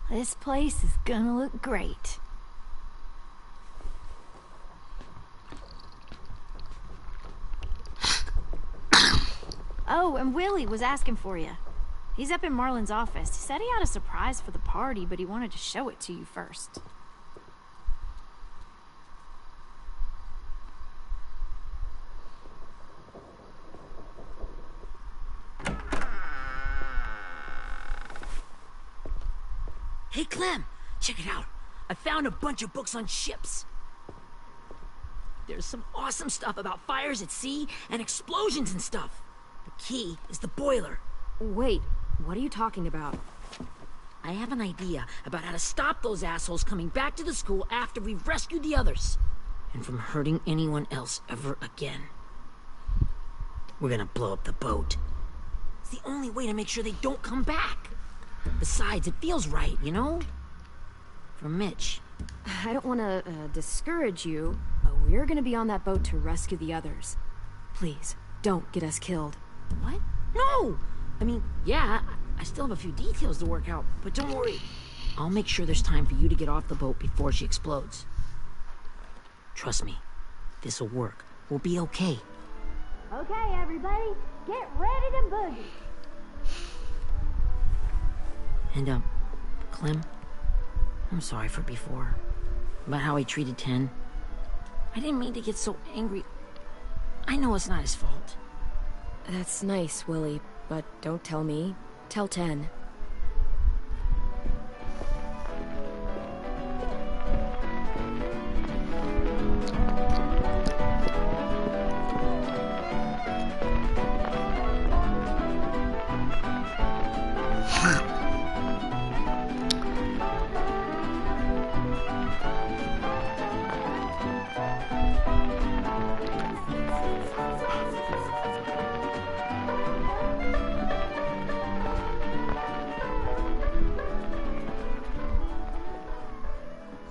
This place is gonna look great. Oh, and Willie was asking for you. He's up in Marlon's office. He said he had a surprise for the party, but he wanted to show it to you first. Hey, Clem, check it out. I found a bunch of books on ships. There's some awesome stuff about fires at sea and explosions and stuff. The key is the boiler. Wait, what are you talking about? I have an idea about how to stop those assholes coming back to the school after we've rescued the others. And from hurting anyone else ever again. We're gonna blow up the boat. It's the only way to make sure they don't come back. Besides, it feels right, you know? For Mitch. I don't want to discourage you, but we're gonna be on that boat to rescue the others. Please, don't get us killed. What? No! I mean, yeah, I still have a few details to work out, but don't worry. I'll make sure there's time for you to get off the boat before she explodes. Trust me, this'll work. We'll be okay. Okay, everybody, get ready to boogie. And, Clem, I'm sorry for before. About how he treated Ten. I didn't mean to get so angry. I know it's not his fault. That's nice, Willie, but don't tell me. Tell 10.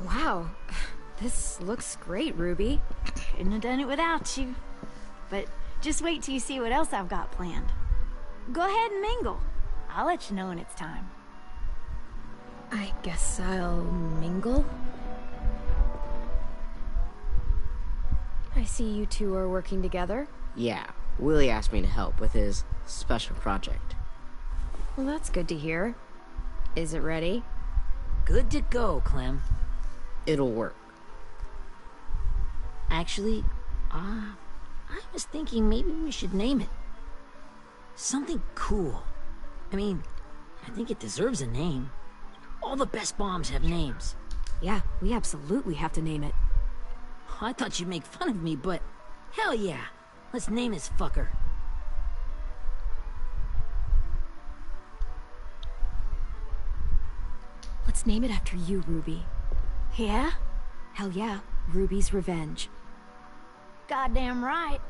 Wow, this looks great, Ruby. Couldn't have done it without you. But just wait till you see what else I've got planned. Go ahead and mingle. I'll let you know when it's time. I guess I'll mingle? I see you two are working together. Yeah, Willie asked me to help with his special project. Well, that's good to hear. Is it ready? Good to go, Clem. It'll work. Actually, I was thinking maybe we should name it. Something cool. I mean, I think it deserves a name. All the best bombs have names. Yeah, we absolutely have to name it. I thought you'd make fun of me, but hell yeah. Let's name this fucker. Let's name it after you, Ruby. Yeah? Hell yeah, Ruby's Revenge. Goddamn right.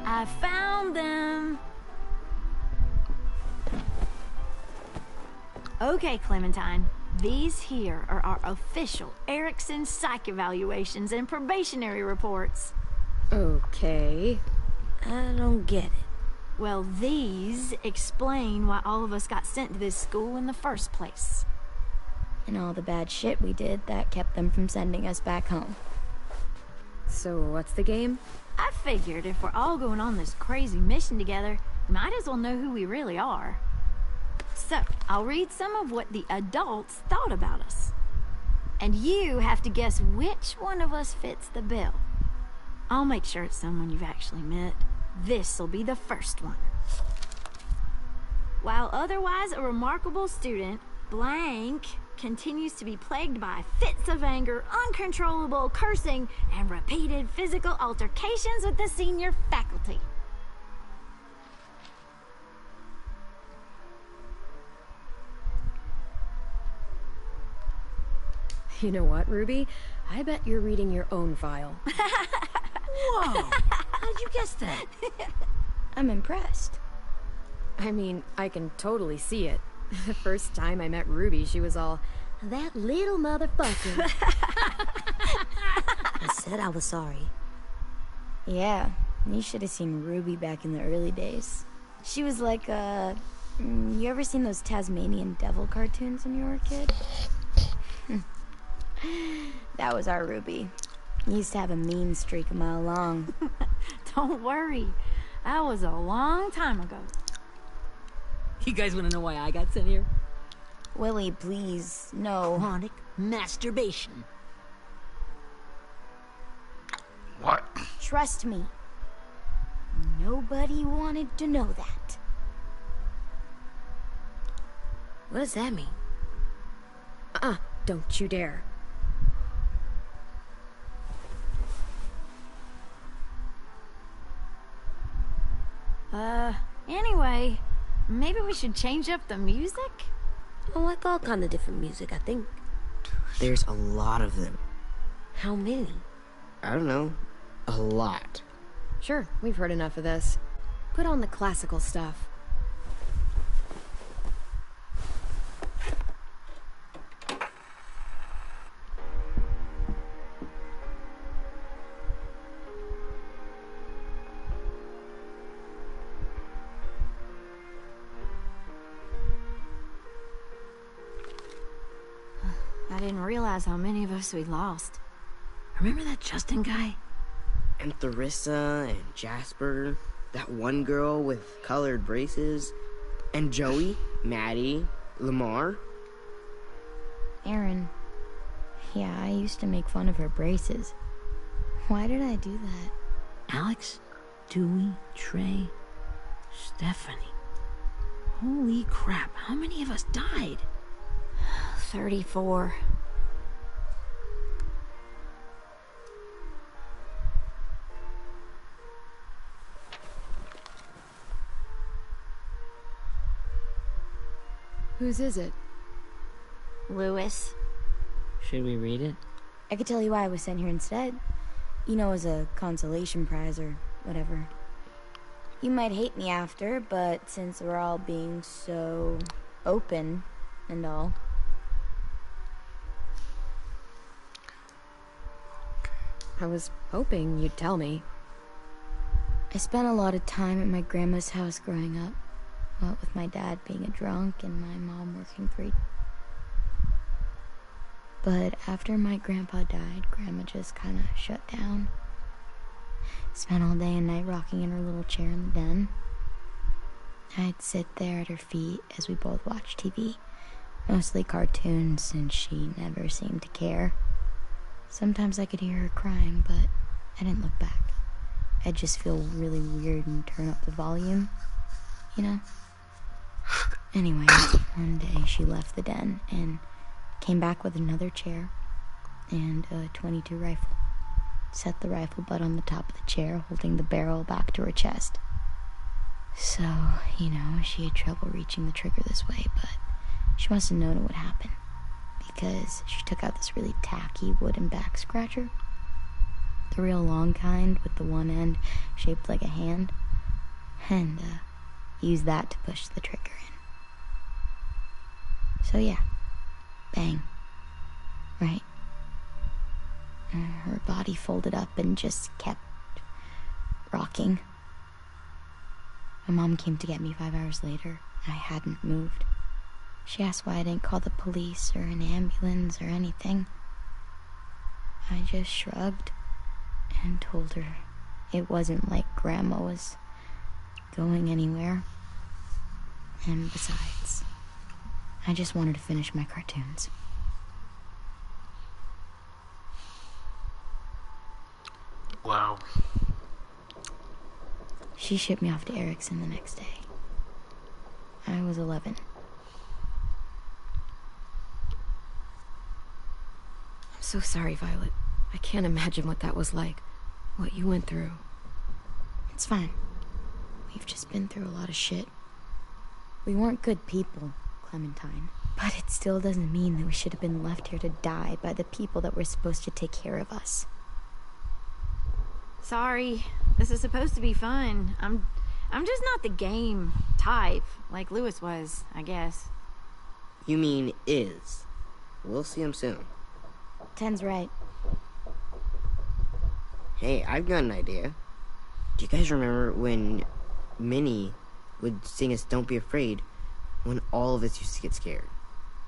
I found them. Okay, Clementine. These here are our official Erickson psych evaluations and probationary reports. Okay. I don't get it. Well, these explain why all of us got sent to this school in the first place. And all the bad shit we did that kept them from sending us back home. So what's the game? I figured if we're all going on this crazy mission together, we might as well know who we really are. So, I'll read some of what the adults thought about us. And you have to guess which one of us fits the bill. I'll make sure it's someone you've actually met. This'll be the first one. While otherwise a remarkable student, blank continues to be plagued by fits of anger, uncontrollable cursing, and repeated physical altercations with the senior faculty. You know what, Ruby? I bet you're reading your own file. Whoa! How'd you guess that? I'm impressed. I mean, I can totally see it. The first time I met Ruby, she was all, "That little motherfucker." I said I was sorry. Yeah, you should have seen Ruby back in the early days. She was like, you ever seen those Tasmanian devil cartoons when you were a kid? That was our Ruby. Used to have a mean streak a mile long. Don't worry. That was a long time ago. You guys want to know why I got sent here? Willie, please, no. Chronic masturbation. What? Trust me. Nobody wanted to know that. What does that mean? Don't you dare. Anyway, maybe we should change up the music? I like all kind of different music, I think. There's a lot of them. How many? I don't know. A lot. Sure, we've heard enough of this. Put on the classical stuff. I didn't realize how many of us we lost. Remember that Justin guy? And Theresa and Jasper. That one girl with colored braces. And Joey, Maddie, Lamar. Aaron. Yeah, I used to make fun of her braces. Why did I do that? Alex, Dewey, Trey, Stephanie. Holy crap, how many of us died? 34. Whose is it? Lewis. Should we read it? I could tell you why I was sent here instead. You know, as a consolation prize or whatever. You might hate me after, but since we're all being so open and all. I was hoping you'd tell me. I spent a lot of time at my grandma's house growing up. What with my dad being a drunk and my mom working 3. But after my grandpa died, Grandma just kind of shut down. Spent all day and night rocking in her little chair in the den. I'd sit there at her feet as we both watched TV, Mostly cartoons, since she never seemed to care. Sometimes I could hear her crying, but I didn't look back. I'd just feel really weird and turn up the volume, you know? Anyway, one day she left the den and came back with another chair and a .22 rifle. Set the rifle butt on the top of the chair, holding the barrel back to her chest. So, you know, she had trouble reaching the trigger this way, but she must have known it would happen, because she took out this really tacky wooden back scratcher. The real long kind with the one end shaped like a hand, and used that to push the trigger in. So yeah, bang, right? Her body folded up and just kept rocking. My mom came to get me 5 hours later. I hadn't moved. She asked why I didn't call the police or an ambulance or anything. I just shrugged and told her it wasn't like Grandma was going anywhere. And besides, I just wanted to finish my cartoons. Wow. She shipped me off to Erickson the next day. I was 11. I'm so sorry, Violet. I can't imagine what that was like. What you went through. It's fine. We've just been through a lot of shit. We weren't good people, Clementine. But it still doesn't mean that we should have been left here to die by the people that were supposed to take care of us. Sorry. This is supposed to be fun. I'm just not the game type, like Lewis was, I guess. You mean is. We'll see him soon. Ten's right. Hey, I've got an idea. Do you guys remember when Minnie would sing us Don't Be Afraid when all of us used to get scared?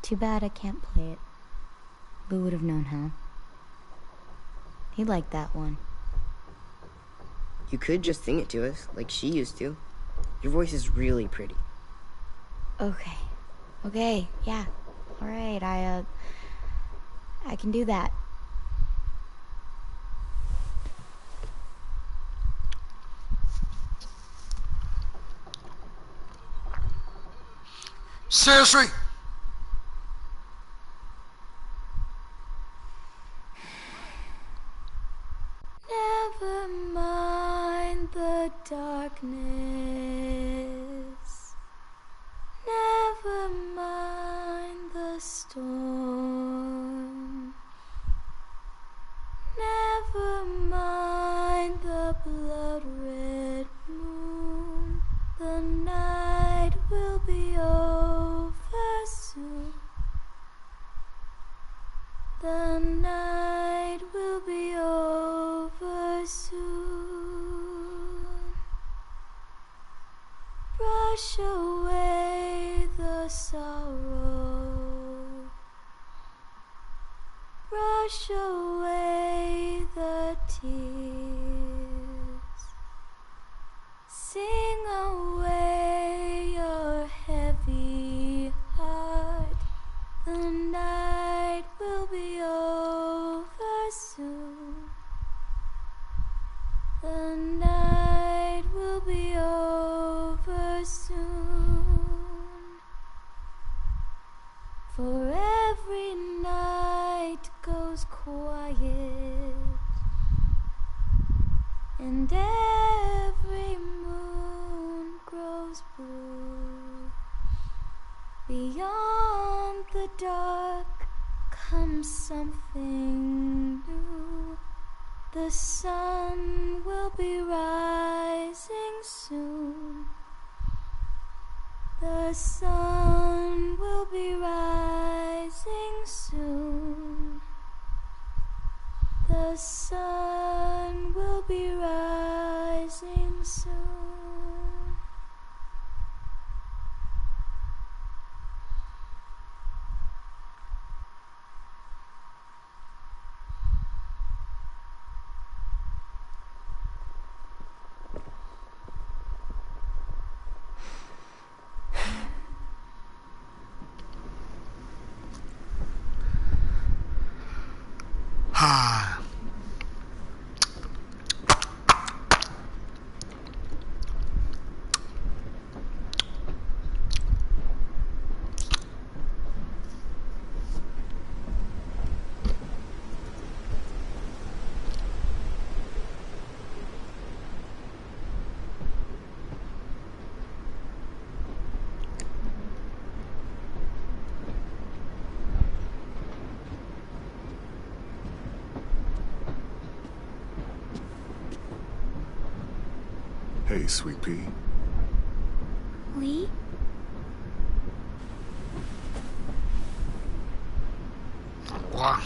Too bad I can't play it. Lou would have known how. He liked that one. You could just sing it to us, like she used to. Your voice is really pretty. Okay, yeah. Alright, I can do that. Seriously? Never mind the darkness. Never mind the storm. Never mind the blood-red moon. The night will be over soon. The night will be over soon. Brush away the sorrow. Brush away the tears. Sing away your heavy heart. The night will be over soon. The night will be over soon. For every night goes quiet, and every moon grows blue. Beyond the dark comes something new. The sun will be rising soon. The sun will be rising soon. The sun will be rising soon. Hey, Sweet Pea. Lee? What?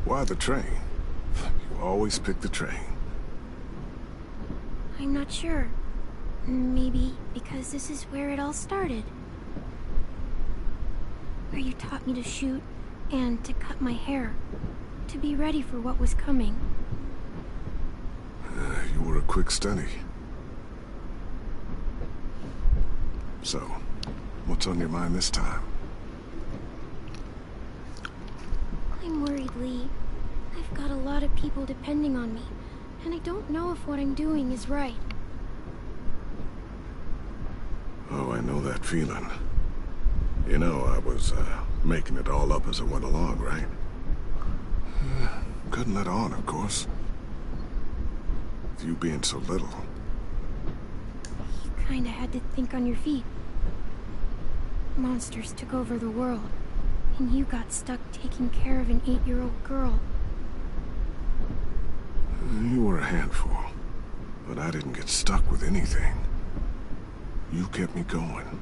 Why the train? You always pick the train. I'm not sure. Maybe because this is where it all started. Where you taught me to shoot and to cut my hair. To be ready for what was coming. You were a quick study. So, what's on your mind this time? I'm worried, Lee. I've got a lot of people depending on me, and I don't know if what I'm doing is right. Oh, I know that feeling. You know, I was, making it all up as I went along, right? Couldn't let on, of course. With you being so little. You kinda had to think on your feet. Monsters took over the world, and you got stuck taking care of an 8-year-old girl. You were a handful, but I didn't get stuck with anything. You kept me going.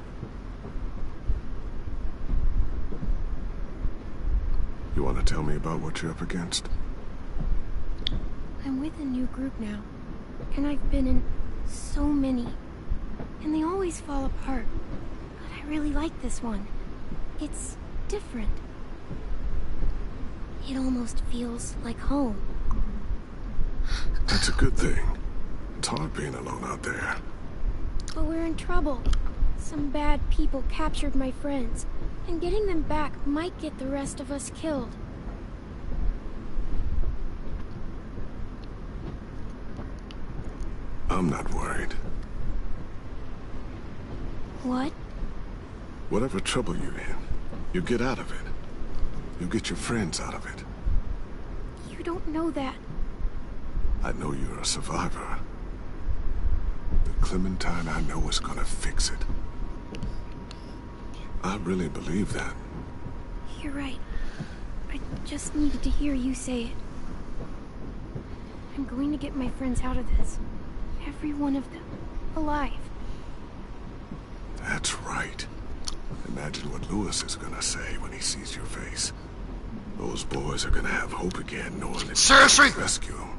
You want to tell me about what you're up against? I'm with a new group now, and I've been in so many, and they always fall apart. But I really like this one. It's different. It almost feels like home. That's a good thing. It's hard being alone out there. But we're in trouble. Some bad people captured my friends, and getting them back might get the rest of us killed. I'm not worried. What? Whatever trouble you're in, you get out of it. You get your friends out of it. You don't know that. I know you're a survivor. The Clementine I know is gonna fix it. I really believe that. You're right. I just needed to hear you say it. I'm going to get my friends out of this. Every one of them. Alive. That's right. Imagine what Lewis is gonna say when he sees your face. Those boys are gonna have hope again, knowing that Seriously? you can rescue them.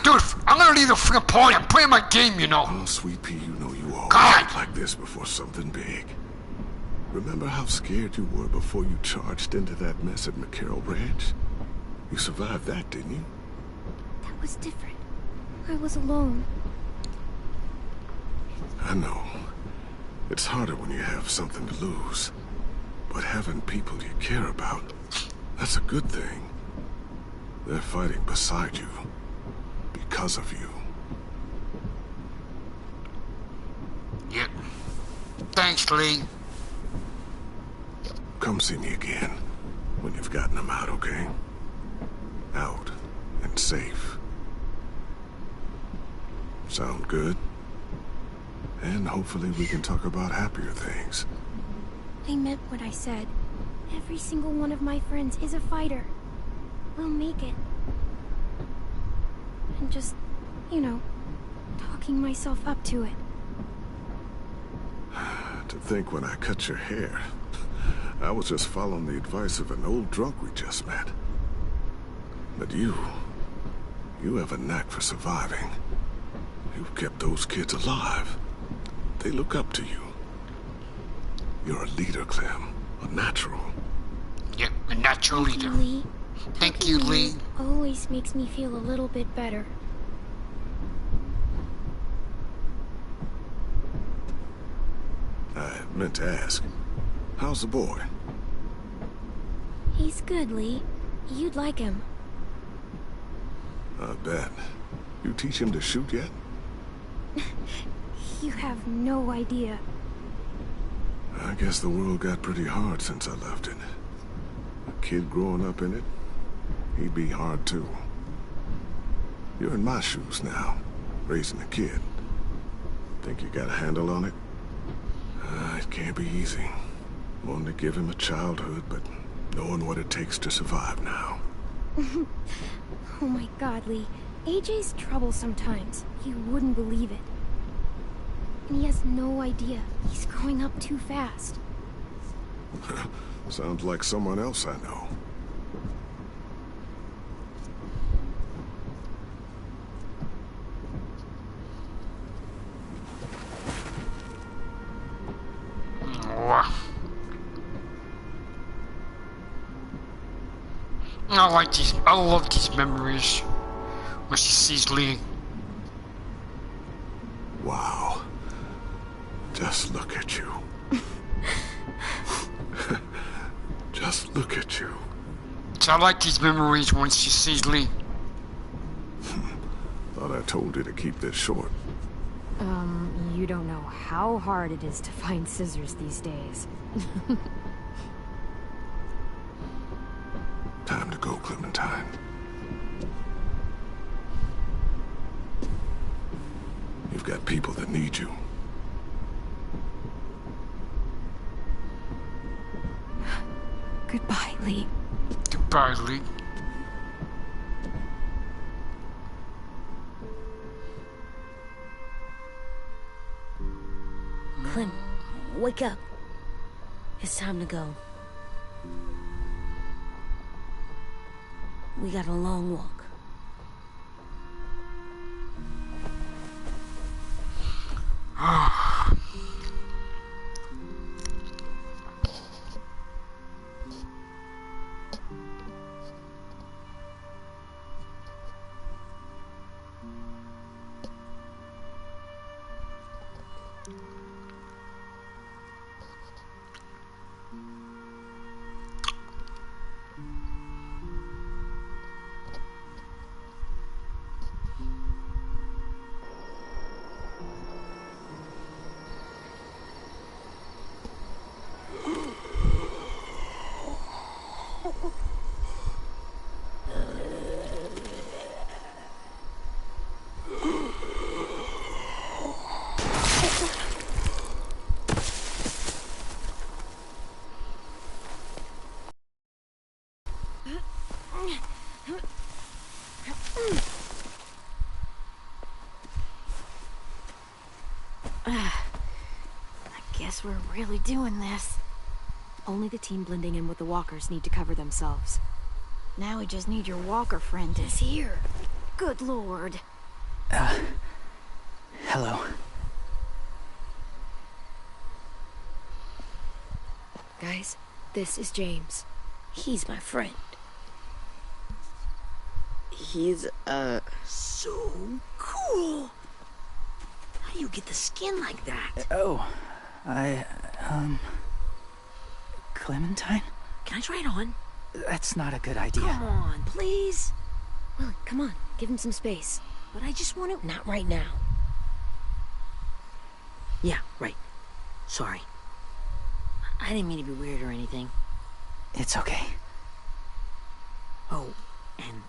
Dude, I'm gonna leave the freaking party. I'm playing my game, you know. Oh, Sweet Pea, you know you always God. act like this before something big. Remember how scared you were before you charged into that mess at McCarroll Ranch? You survived that, didn't you? That was different. I was alone. I know. It's harder when you have something to lose. But having people you care about, that's a good thing. They're fighting beside you. Because of you. Yep. Thanks, Lee. Come see me again when you've gotten them out, okay? Out and safe. Sound good? And hopefully we can talk about happier things. I meant what I said. Every single one of my friends is a fighter. We'll make it. And just, you know, talking myself up to it. To think when I cut your hair, I was just following the advice of an old drunk we just met. But you have a knack for surviving. You've kept those kids alive. They look up to you. You're a leader, Clem. A natural. Yep, a natural Thank leader. you, Lee. Thank you, Lee. Always makes me feel a little bit better. I meant to ask, how's the boy? He's good, Lee. You'd like him. I bet. You teach him to shoot yet? You have no idea. I guess the world got pretty hard since I left it. A kid growing up in it, he'd be hard too. You're in my shoes now, raising a kid. Think you got a handle on it? It can't be easy. Wanting to give him a childhood, but knowing what it takes to survive now. Oh my God, Lee. AJ's trouble sometimes. You wouldn't believe it. And he has no idea. He's growing up too fast. Sounds like someone else I know. I love these memories when she sees Lee. Wow. Just look at you. Just look at you. So I like these memories when she sees Lee. Thought I told you to keep this short. You don't know how hard it is to find scissors these days. Time to go, Clementine. You've got people that need you. Goodbye, Lee. Goodbye, Lee. Clem, wake up. It's time to go. We got a long walk. Guess we're really doing this. Only the team blending in with the walkers need to cover themselves. Now we just need your walker friend is here. Good lord. Hello. Guys, this is James. He's my friend. He's, So cool. How do you get the skin like that? Clementine? Can I try it on? That's not a good idea. Come on, please. Willie, come on, give him some space. But I just want to... Not right now. Yeah, right. Sorry. I didn't mean to be weird or anything. It's okay. Oh, and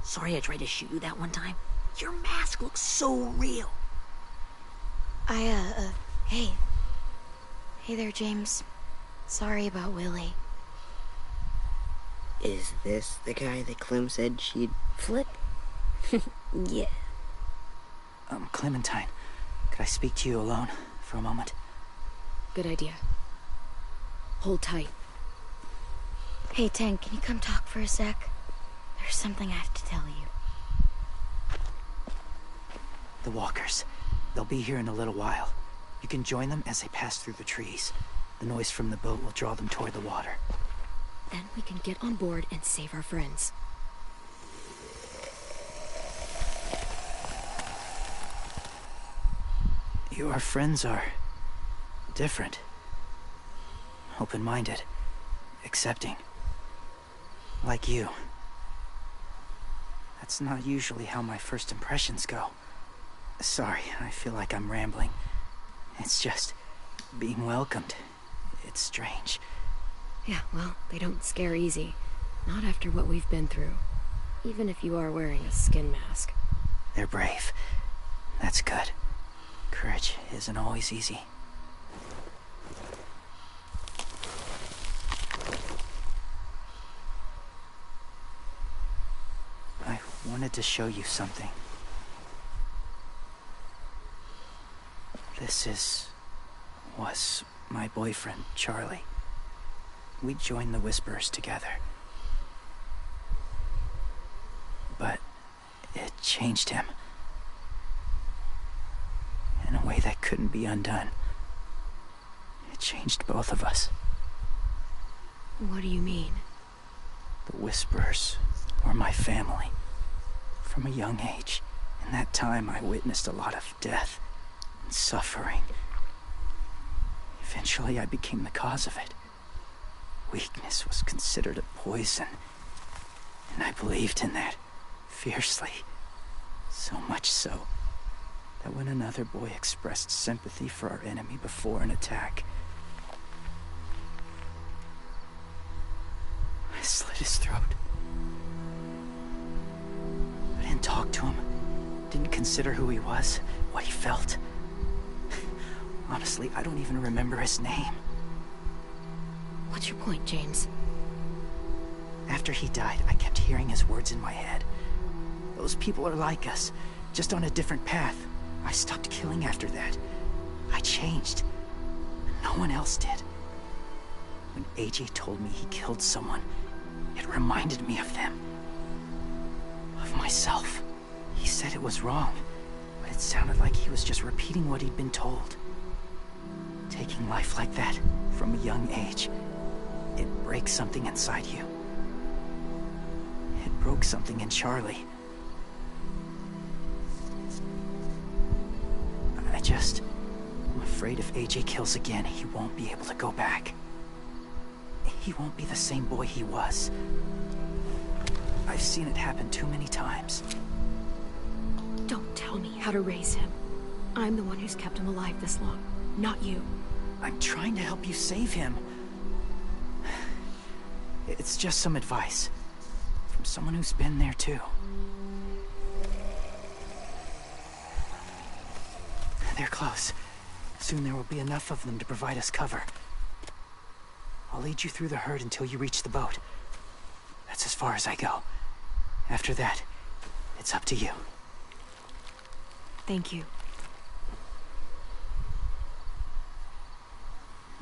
sorry I tried to shoot you that one time. Your mask looks so real. Hey. Hey there, James. Sorry about Willie. is this the guy that Clem said she'd flip? Yeah. Clementine, could I speak to you alone for a moment? Good idea. Hold tight. Hey, Tank, can you come talk for a sec? There's something I have to tell you. The walkers. They'll be here in a little while. You can join them as they pass through the trees. The noise from the boat will draw them toward the water. Then we can get on board and save our friends. Your friends are different. Open-minded. Accepting. Like you. That's not usually how my first impressions go. Sorry, I feel like I'm rambling. It's just being welcomed. It's strange. Yeah, well, they don't scare easy. Not after what we've been through. Even if you are wearing a skin mask. They're brave. That's good. Courage isn't always easy. I wanted to show you something. This was my boyfriend, Charlie. We joined the Whisperers together. But it changed him. In a way that couldn't be undone. It changed both of us. What do you mean? The Whisperers were my family. From a young age. In that time, I witnessed a lot of death and suffering. Eventually, I became the cause of it. Weakness was considered a poison. And I believed in that, fiercely. So much so, that when another boy expressed sympathy for our enemy before an attack, I slit his throat. I didn't talk to him. Didn't consider who he was, what he felt. Honestly, I don't even remember his name. What's your point, James? After he died, I kept hearing his words in my head. Those people are like us, just on a different path. I stopped killing after that. I changed. No one else did. When AJ told me he killed someone, it reminded me of them. Of myself. He said it was wrong, but it sounded like he was just repeating what he'd been told. Taking life like that, from a young age, it breaks something inside you. It broke something in Charlie. I'm afraid if AJ kills again, he won't be able to go back. He won't be the same boy he was. I've seen it happen too many times. Don't tell me how to raise him. I'm the one who's kept him alive this long, not you. I'm trying to help you save him. It's just some advice. From someone who's been there too. They're close. Soon there will be enough of them to provide us cover. I'll lead you through the herd until you reach the boat. That's as far as I go. After that, it's up to you. Thank you.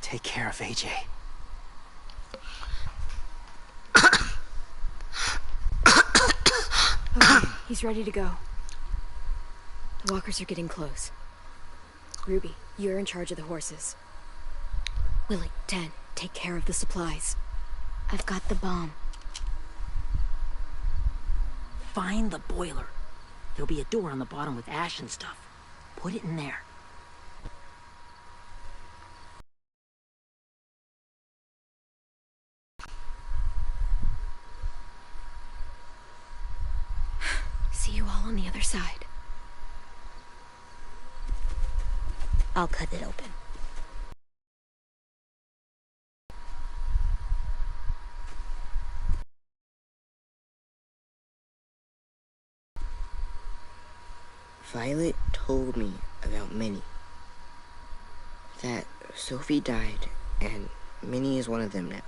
Take care of AJ. Okay, he's ready to go. The walkers are getting close. Ruby, you're in charge of the horses. Willie, Dan, take care of the supplies. I've got the bomb. Find the boiler. There'll be a door on the bottom with ash and stuff. Put it in there. See you all on the other side. I'll cut it open. Violet told me about Minnie. That Sophie died, and Minnie is one of them now.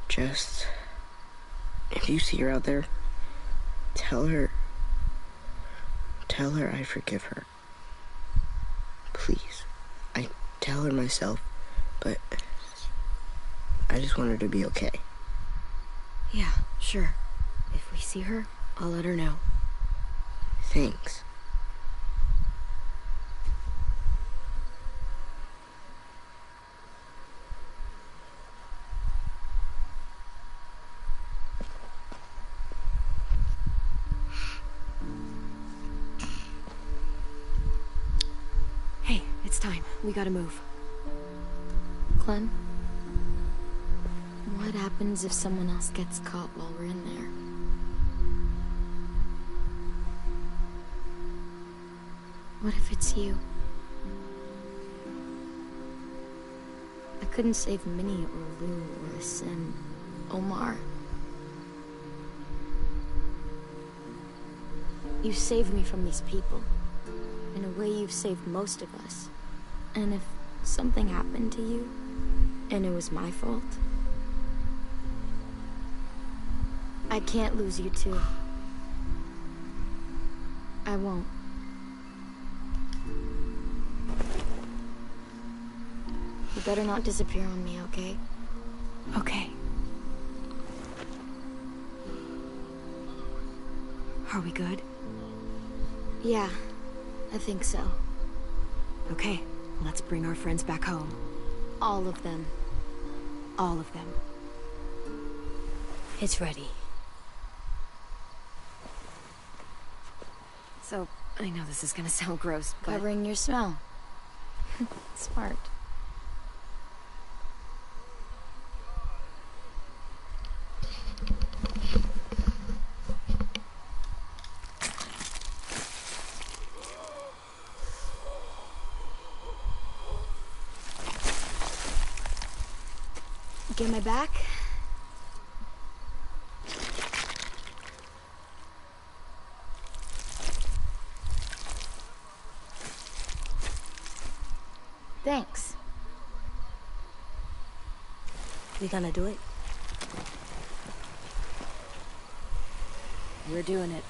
Just... if you see her out there, tell her I forgive her. Please. I tell her myself, but I just want her to be okay. Yeah, sure. If we see her, I'll let her know. Thanks. Hey, it's time. We gotta move. Clem? What happens if someone else gets caught while we're in there? What if it's you? I couldn't save Minnie or Lou or Sim, Omar. You saved me from these people. In a way, you've saved most of us. And if something happened to you, and it was my fault, I can't lose you too. I won't. You better not disappear on me, okay? Okay. Are we good? Yeah, I think so. Okay, let's bring our friends back home. All of them. All of them. It's ready. So, I know this is gonna sound gross, but... Covering your smell. Smart. Get my back? Thanks. We gonna do it? We're doing it.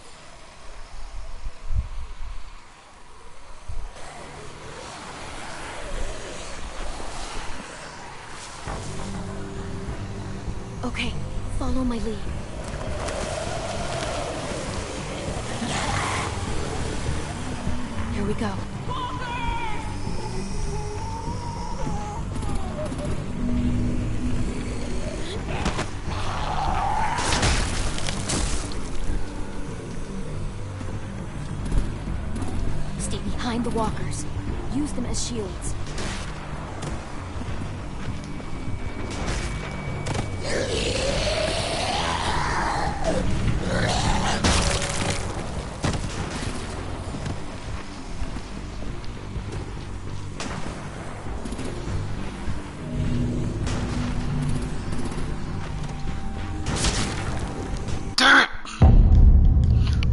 Okay, follow my lead. Here we go. Stay behind the walkers. Use them as shields. Damn it!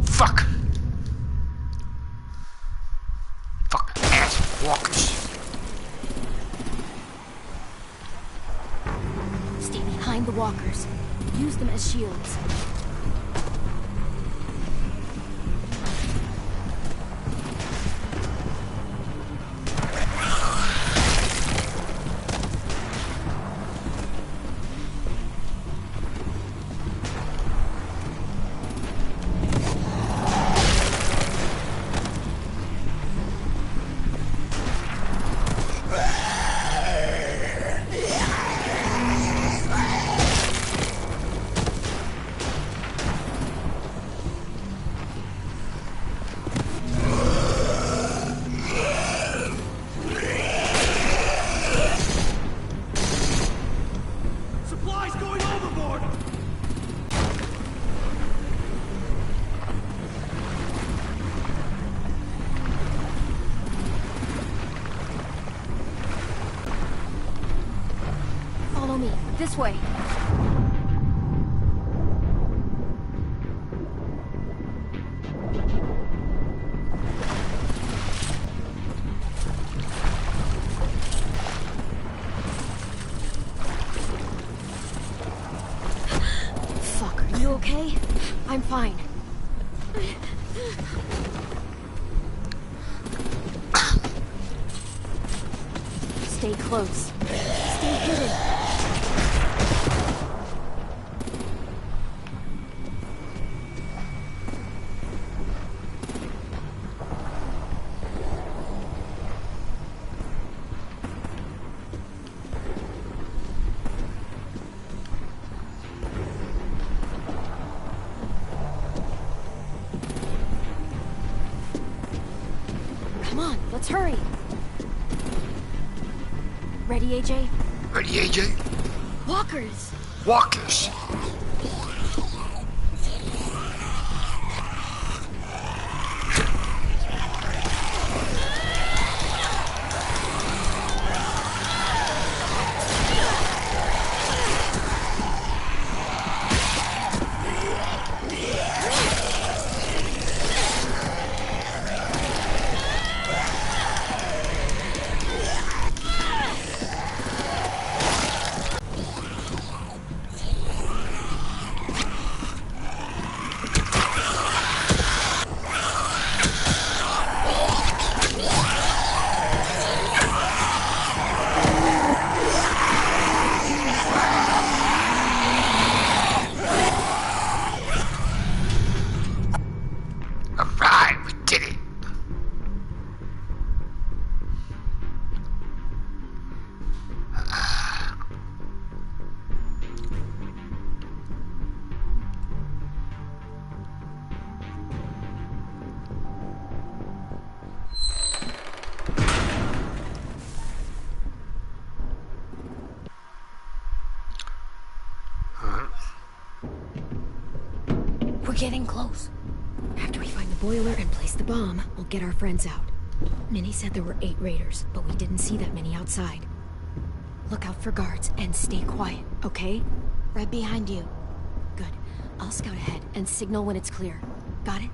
Fuck. Fuck ass walkers. Stay behind the walkers. Use them as shields. Supplies going overboard! Follow me. This way. Fuck, are you okay? I'm fine. Stay close. Stay hidden. Come on, let's hurry. Ready, AJ? Ready, AJ? Walkers! Walkers. We're getting close. After we find the boiler and place the bomb, we'll get our friends out. Minnie said there were 8 raiders, but we didn't see that many outside. Look out for guards and stay quiet, okay? Right behind you. Good. I'll scout ahead and signal when it's clear. Got it?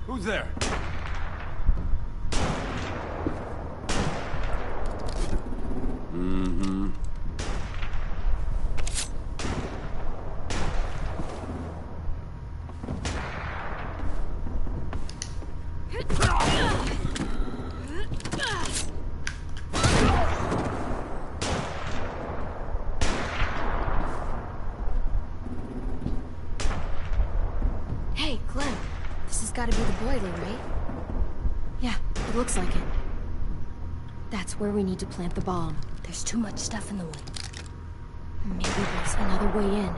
Who's there? Mm-hmm. Hey, Clem. This has got to be the boiler, right? Yeah, it looks like it. That's where we need to plant the bomb. There's too much stuff in the way. Maybe there's another way in.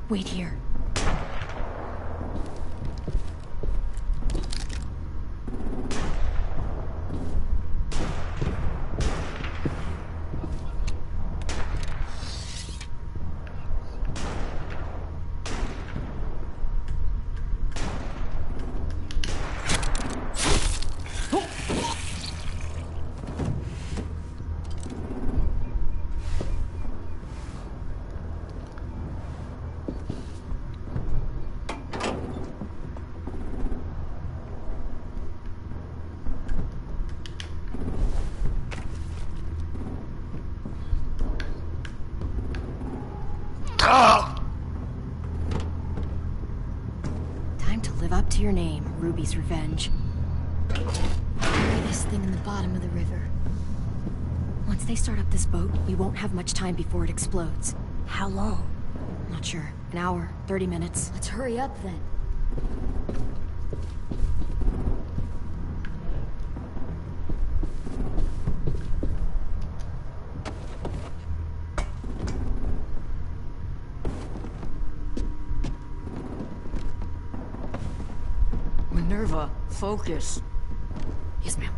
Wait here. Time to live up to your name, Ruby's Revenge. Bury this thing in the bottom of the river. Once they start up this boat, we won't have much time before it explodes. How long? Not sure. An hour, 30 minutes. Let's hurry up then. Minerva, focus. Yes, ma'am.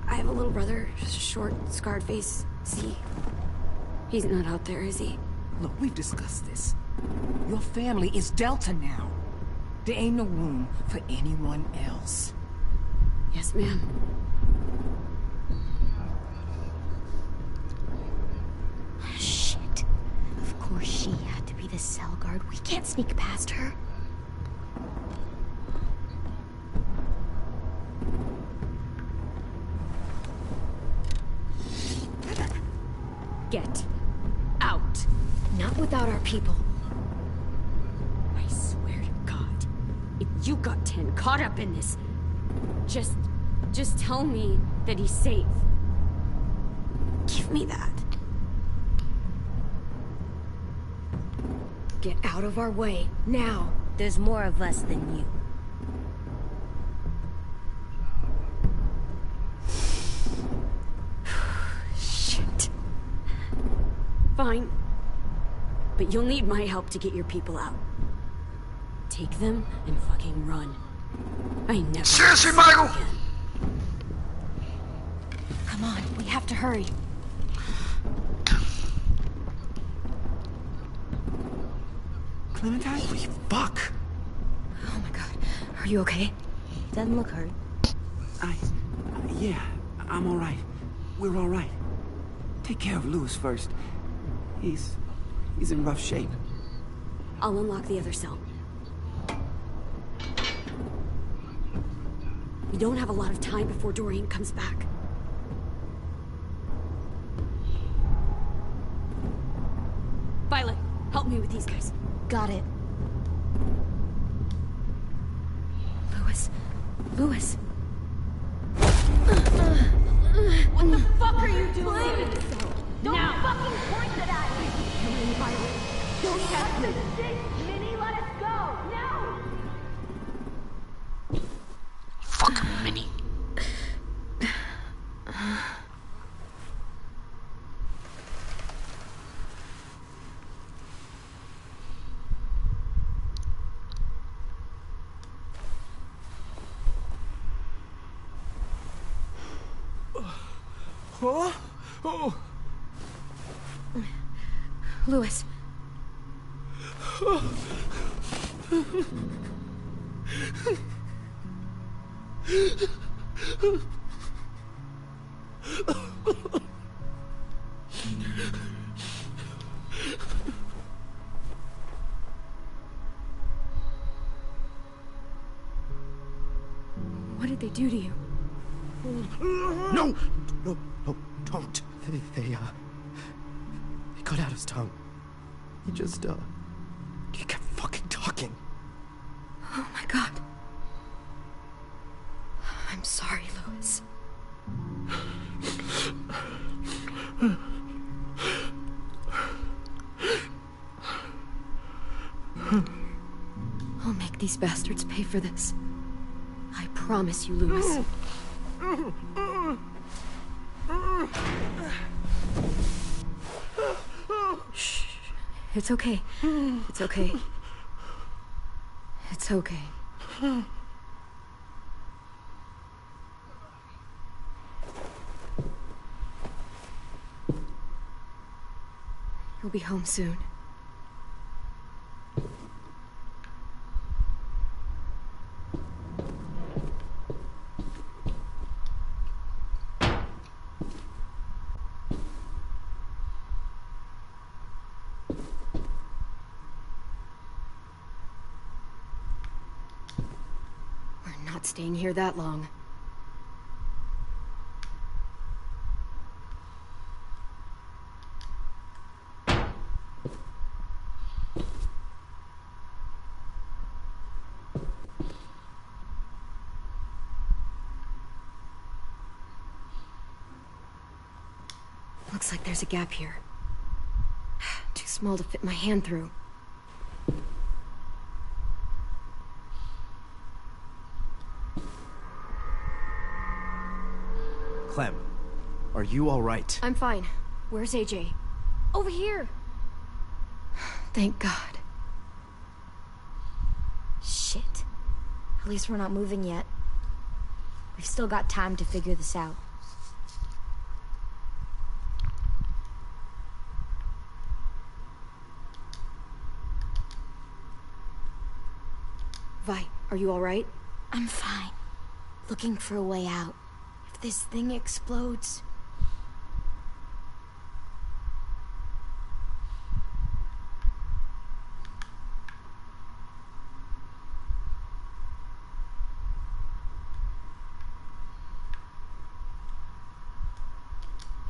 I have a little brother, short, scarred face. See? He's not out there, is he? Look, we've discussed this. Your family is Delta now. There ain't no room for anyone else. Yes, ma'am. Shit. Of course she had to be the cell guard. We can't sneak past her. Get out. Not without our people. I swear to God, if you got 10 caught up in this, just tell me that he's safe. Give me that. Get out of our way, now. There's more of us than you. Shit. Fine. but you'll need my help to get your people out. Take them and fucking run. I never... Seriously, Michael? Come on, we have to hurry. Clementine? Holy fuck! Oh my god. Are you okay? Doesn't look hurt. Yeah, I'm all right. We're all right. Take care of Louis first. He's in rough shape. I'll unlock the other cell. We don't have a lot of time before Dorian comes back. Violet, help me with these guys. Got it. Louis. What the fuck are you doing? Don't fucking point it at me! Don't touch this shit! Minnie, let us go! No! Fucking Minnie. Oh! Oh! Louis. What did they do to you? No, don't. They cut out his tongue. He kept fucking talking. Oh my god. I'm sorry, Louis. I'll make these bastards pay for this. I promise you, Louis. Shh. It's okay. It's okay. It's okay. You'll be home soon. We're not staying here that long. Looks like there's a gap here. Too small to fit my hand through. Clem, are you all right? I'm fine. Where's AJ? Over here! Thank God. Shit. At least we're not moving yet. We've still got time to figure this out. Vi, are you all right? I'm fine. Looking for a way out. If this thing explodes...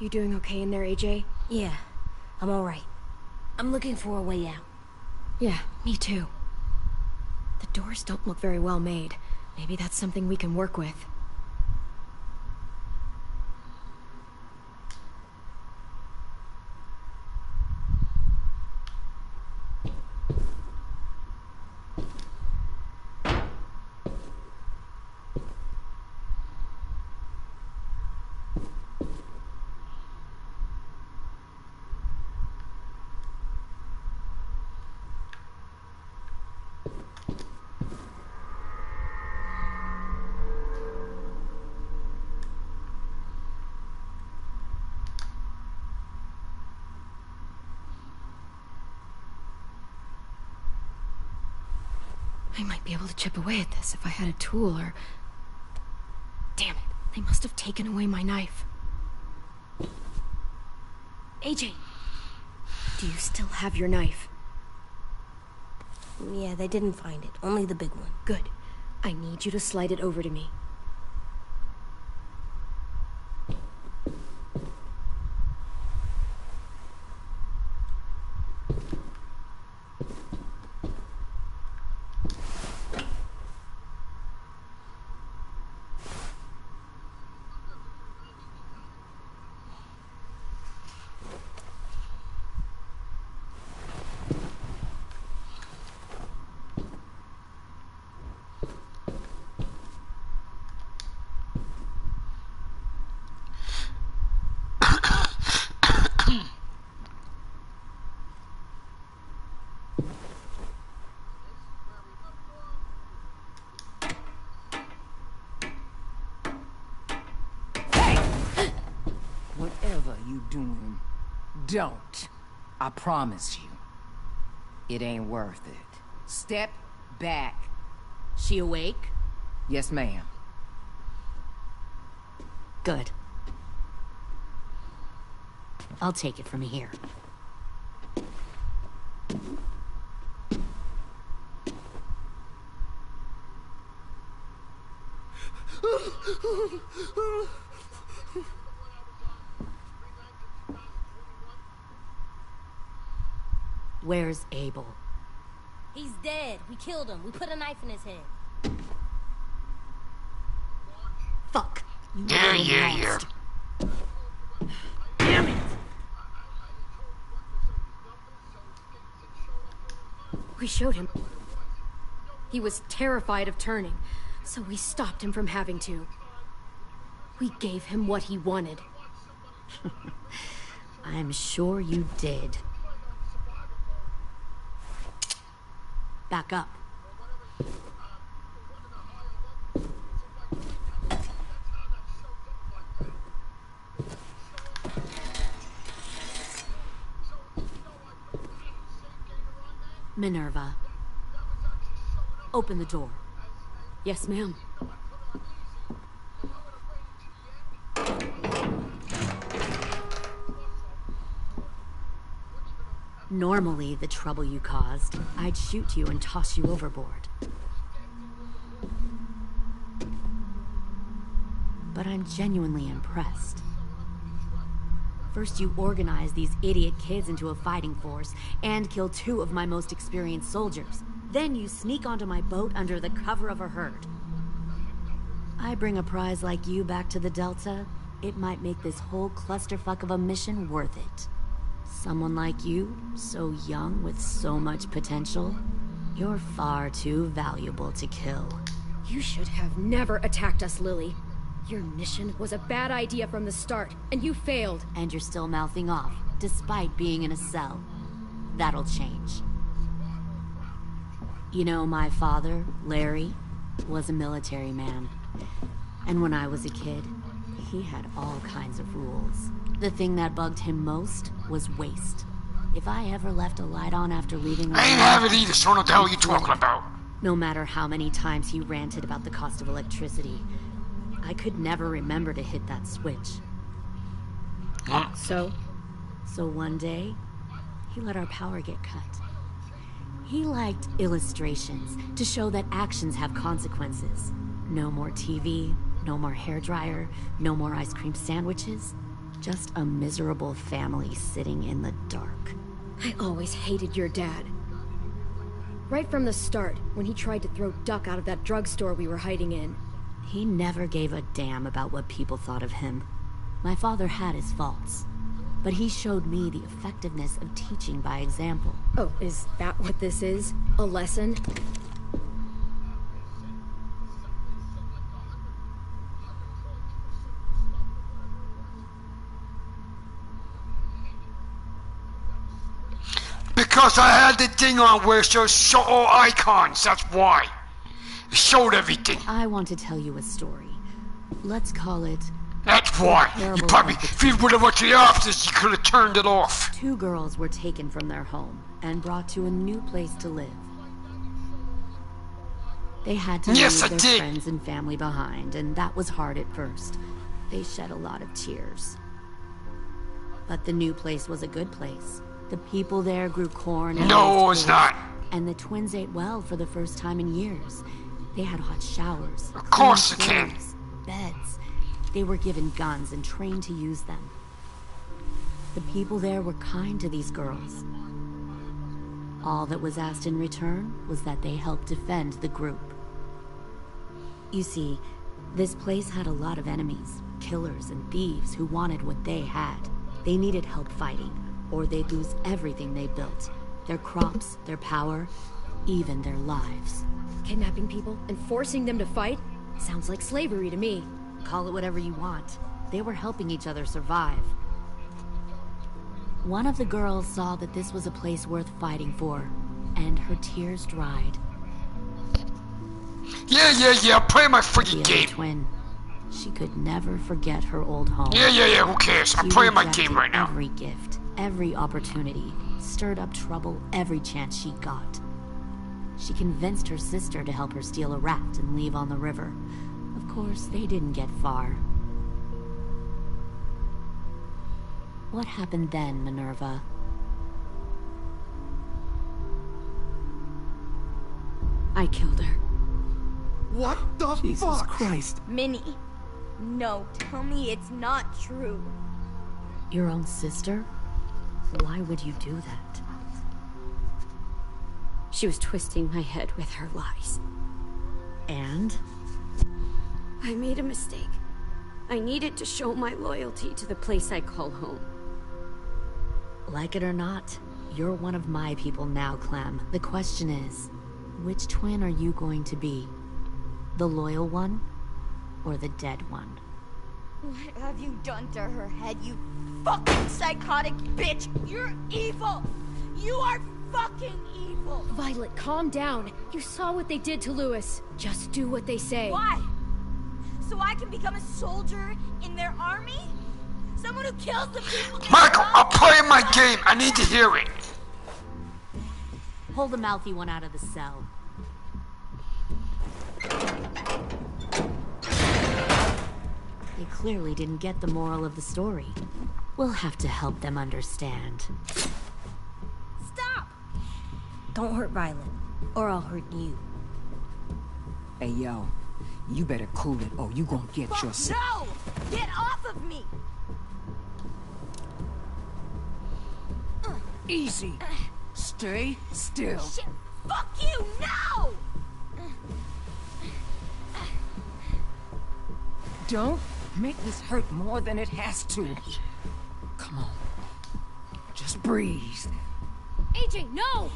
You doing okay in there, AJ? Yeah, I'm alright. I'm looking for a way out. Yeah, me too. The doors don't look very well made. Maybe that's something we can work with. I might be able to chip away at this if I had a tool or... Damn it, they must have taken away my knife. AJ, do you still have your knife? Yeah, they didn't find it. Only the big one. Good. I need you to slide it over to me. Whatever you doing, don't. I promise you. It ain't worth it. Step back. She awake? Yes, ma'am. Good. I'll take it from here. Where's Abel? He's dead. We killed him. We put a knife in his head. Fuck. Yeah. Damn it! We showed him. He was terrified of turning, so we stopped him from having to. We gave him what he wanted. I'm sure you did. Back up. Minerva. Open the door. Yes, ma'am. Normally, the trouble you caused, I'd shoot you and toss you overboard. But I'm genuinely impressed. First, you organize these idiot kids into a fighting force and kill 2 of my most experienced soldiers. Then you sneak onto my boat under the cover of a herd. I bring a prize like you back to the Delta, it might make this whole clusterfuck of a mission worth it. Someone like you, so young with so much potential, you're far too valuable to kill. You should have never attacked us, Lily. Your mission was a bad idea from the start, and you failed. And you're still mouthing off, despite being in a cell. That'll change. You know, my father, Larry, was a military man. And when I was a kid, he had all kinds of rules. The thing that bugged him most was waste. If I ever left a light on after leaving... I ain't have it either, so what the hell are you talking about? No matter how many times he ranted about the cost of electricity, I could never remember to hit that switch. Huh? So one day, he let our power get cut. He liked illustrations to show that actions have consequences. No more TV, no more hairdryer, no more ice cream sandwiches. Just a miserable family sitting in the dark. I always hated your dad. Right from the start, when he tried to throw Duck out of that drugstore we were hiding in. He never gave a damn about what people thought of him. My father had his faults, but he showed me the effectiveness of teaching by example. Oh, is that what this is? A lesson? Because I had the thing on where it shows all icons, that's why. It showed everything. I want to tell you a story. Let's call it... That's why. You probably, if you would have went to the offices, you could have turned it off. 2 girls were taken from their home and brought to a new place to live. They had to leave their friends and family behind, and that was hard at first. They shed a lot of tears. But the new place was a good place. The people there grew corn and no, it's not. And the twins ate well for the first time in years. They had hot showers. Of course you can. Beds. They were given guns and trained to use them. The people there were kind to these girls. All that was asked in return was that they help defend the group. You see, this place had a lot of enemies, killers and thieves who wanted what they had. They needed help fighting, or they'd lose everything they built. Their crops, their power, even their lives. Kidnapping people and forcing them to fight? Sounds like slavery to me. Call it whatever you want. They were helping each other survive. One of the girls saw that this was a place worth fighting for, and her tears dried. Yeah, play my freaking game. Twin, she could never forget her old home. Yeah, who cares? I'm playing my game right now. Every gift, every opportunity, stirred up trouble every chance she got. She convinced her sister to help her steal a raft and leave on the river. Of course, they didn't get far. What happened then, Minerva? I killed her. What the fuck? Jesus Christ. Minnie, no, tell me it's not true. Your own sister? Why would you do that? She was twisting my head with her lies. And? I made a mistake. I needed to show my loyalty to the place I call home. Like it or not, you're one of my people now, Clem. The question is, which twin are you going to be? The loyal one, or the dead one? What have you done to her head, you fucking psychotic bitch? You're evil! You are fucking evil! Violet, calm down. You saw what they did to Louis. Just do what they say. Why? So I can become a soldier in their army? Someone who kills the people. Michael, I'm playing my game. I need to hear it. Pull the mouthy one out of the cell. They clearly didn't get the moral of the story. We'll have to help them understand. Stop! Don't hurt Violet, or I'll hurt you. Hey, yo. You better cool it, or you gonna get yourself. No! Get off of me! Easy. Stay still. Shit! Fuck you! No! Don't make this hurt more than it has to. Come on. Just breathe. AJ, no!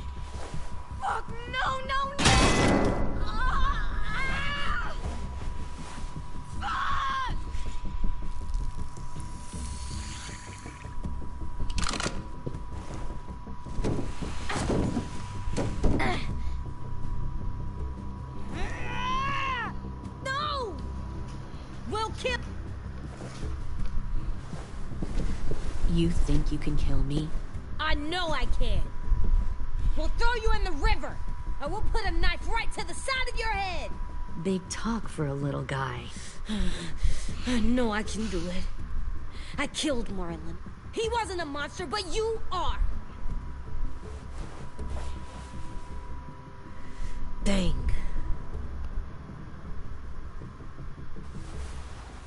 Fuck, no! Fuck! No! We'll kill. You think you can kill me? I know I can. We'll throw you in the river, and we'll put a knife right to the side of your head. Big talk for a little guy. I know I can do it. I killed Marlon. He wasn't a monster, but you are. Dang.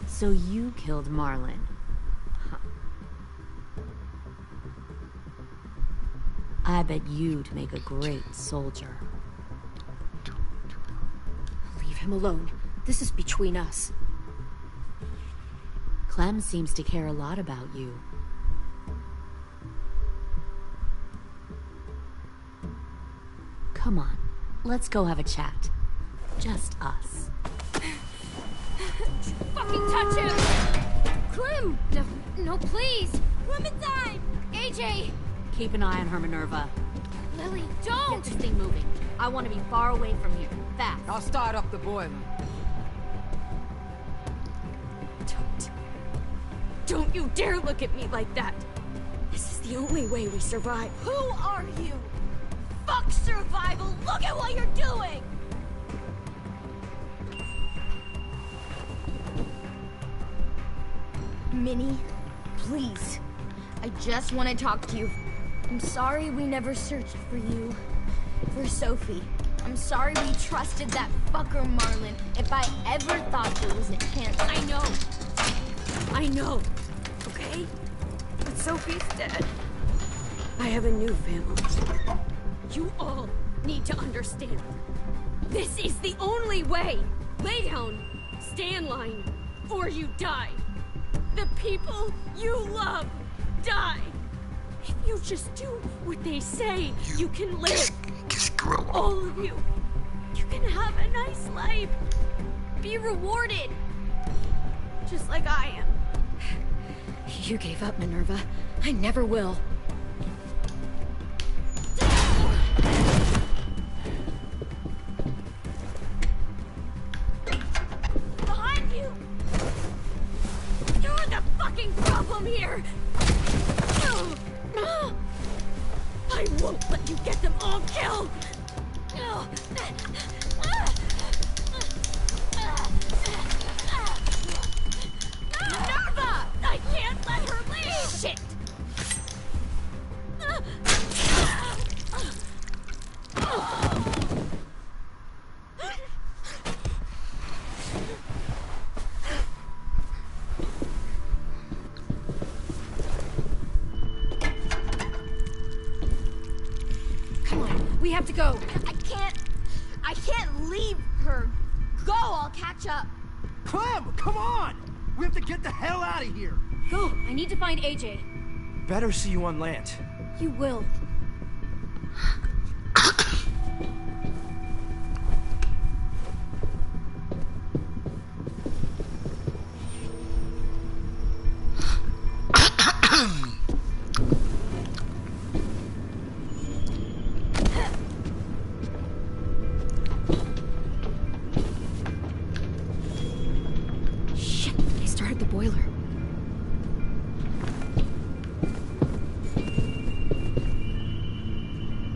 So you killed Marlon. Huh. I bet you'd make a great soldier. Leave him alone. This is between us. Clem seems to care a lot about you. Come on, let's go have a chat. Just us. Fucking touch him! Clem! No, please! Clementine! AJ! Keep an eye on her, Minerva. Lily, don't! Get this thing moving. I want to be far away from here. Fast. I'll start up the boiler. Don't you dare look at me like that! This is the only way we survive. Who are you? Fuck survival! Look at what you're doing! Minnie, please. I just want to talk to you. I'm sorry we never searched for you. For Sophie. I'm sorry we trusted that fucker Marlon. If I ever thought there was a chance. I know. Okay? But Sophie's dead. I have a new family. You all need to understand. This is the only way. Lay down, stay in line, or you die. The people you love die. If you just do what they say, you can live. Just grow up. All of you. You can have a nice life. Be rewarded. Just like I am. You gave up, Minerva. I never will. Behind you! You're the fucking problem here! I won't let you get them all killed! Minerva! I can't let her leave! Shit! We have to go. I can't leave her. Go, I'll catch up. Clem, come on! We have to get the hell out of here. Go. I need to find AJ. Better see you on land. You will.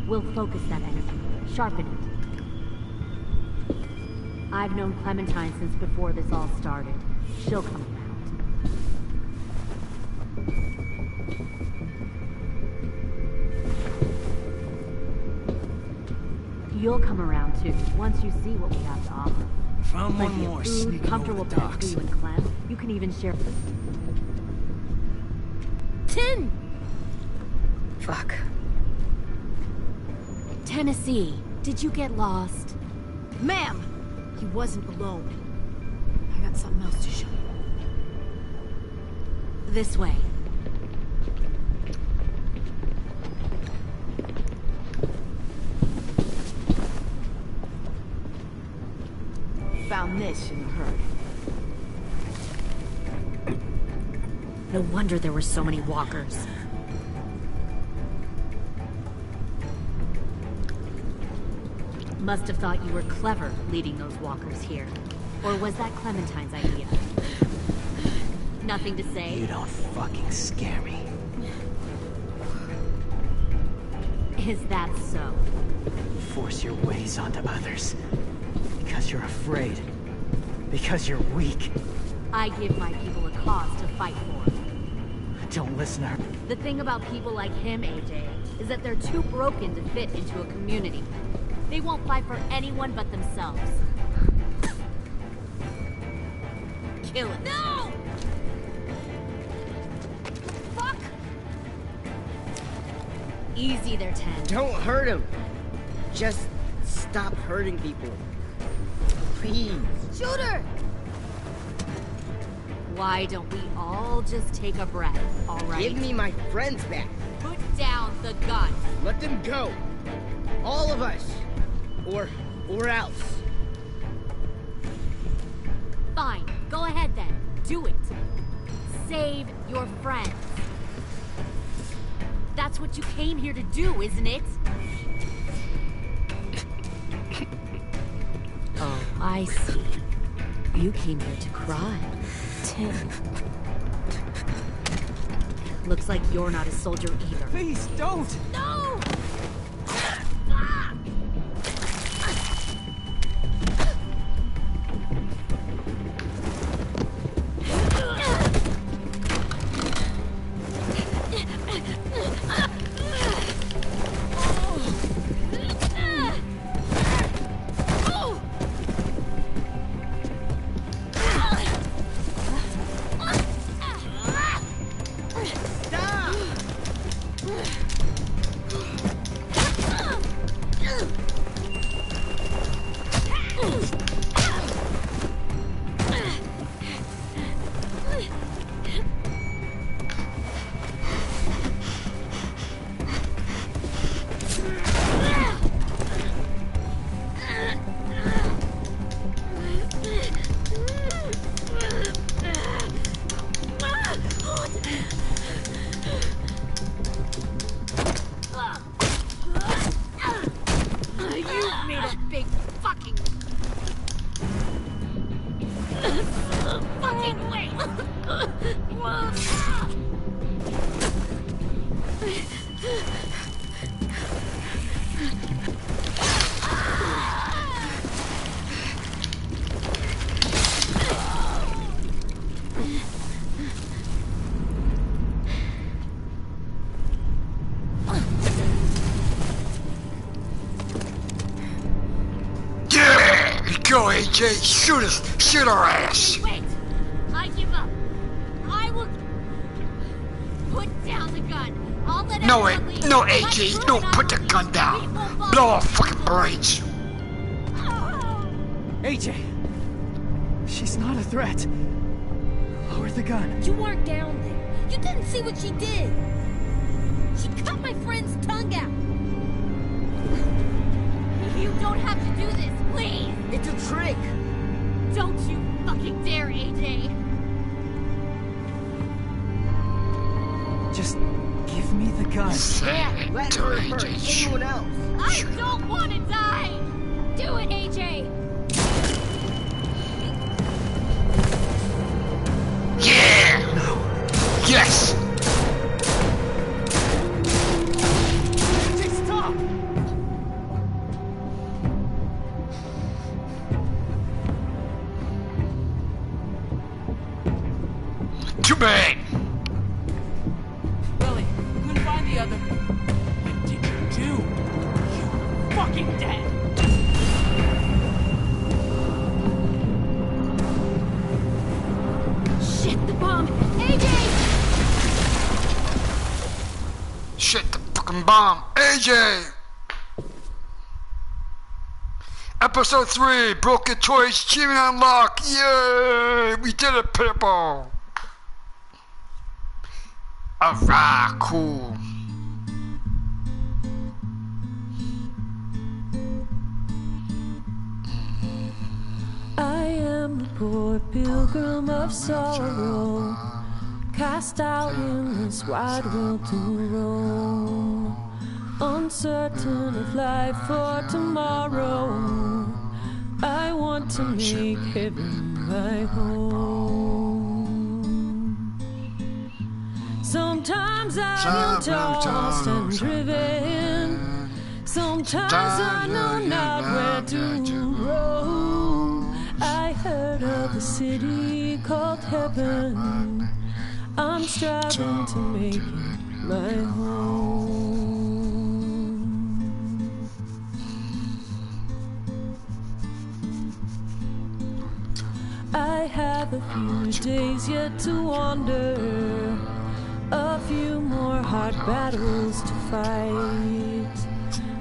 We'll focus that energy, sharpen it. I've known Clementine since before this all started. She'll come around. You'll come around too, once you see what we have to offer. Found one Plenty more of food, sneaking comfortable over the beds for docks. you and Clem. You can even share. 10! Fuck. Tennessee, did you get lost? Ma'am! He wasn't alone. I got something else to show you. This way. Found this in the herd. No wonder there were so many walkers. Must have thought you were clever leading those walkers here. Or was that Clementine's idea? Nothing to say? You don't fucking scare me. Is that so? Force your ways onto others. Because you're afraid. Because you're weak. I give my people a cause to fight for. Don't listen to her. The thing about people like him, AJ, is that they're too broken to fit into a community. They won't fight for anyone but themselves. Kill it. No! Fuck! Easy there, 10. Don't hurt him. Just stop hurting people. Please. Shoot her! Why don't we all just take a breath, all right? Give me my friends back. Put down the gun. Let them go. All of us. Or else. Fine. Go ahead then. Do it. Save your friends. That's what you came here to do, isn't it? Oh, I see. You came here to cry. Tim. Looks like you're not a soldier either. Please, don't! No! Go, AJ, shoot our ass. Wait, I give up. I will put down the gun. I'll let No, no, leave. AJ, don't put the gun down. Blow our fucking brains. AJ, she's not a threat. Lower the gun. You weren't down there. You didn't see what she did. She cut my friend's tongue out. You don't have to do this, please. It's a trick. Don't you fucking dare, AJ. Just give me the gun. Yeah, let her first. Anyone else? I don't want to die. Do it, AJ. Yeah. No. Yes. Stop. Too bad. Lily, couldn't find the other. What did you do? You fucking dead. Shit, the bomb. AJ! Shit, the fucking bomb. AJ! Episode 3, Broken Toys Achievement Unlocked. Yay! We did it, people! Alright, cool. I am a poor pilgrim of sorrow, cast out in this wide world to roam, uncertain of life for tomorrow. I want to make heaven my home. Sometimes I feel tossed and driven. Sometimes I know not where to roam. I heard of a city called heaven. I'm striving to make it my home. I have a few days yet to wander, a few more hard battles to fight.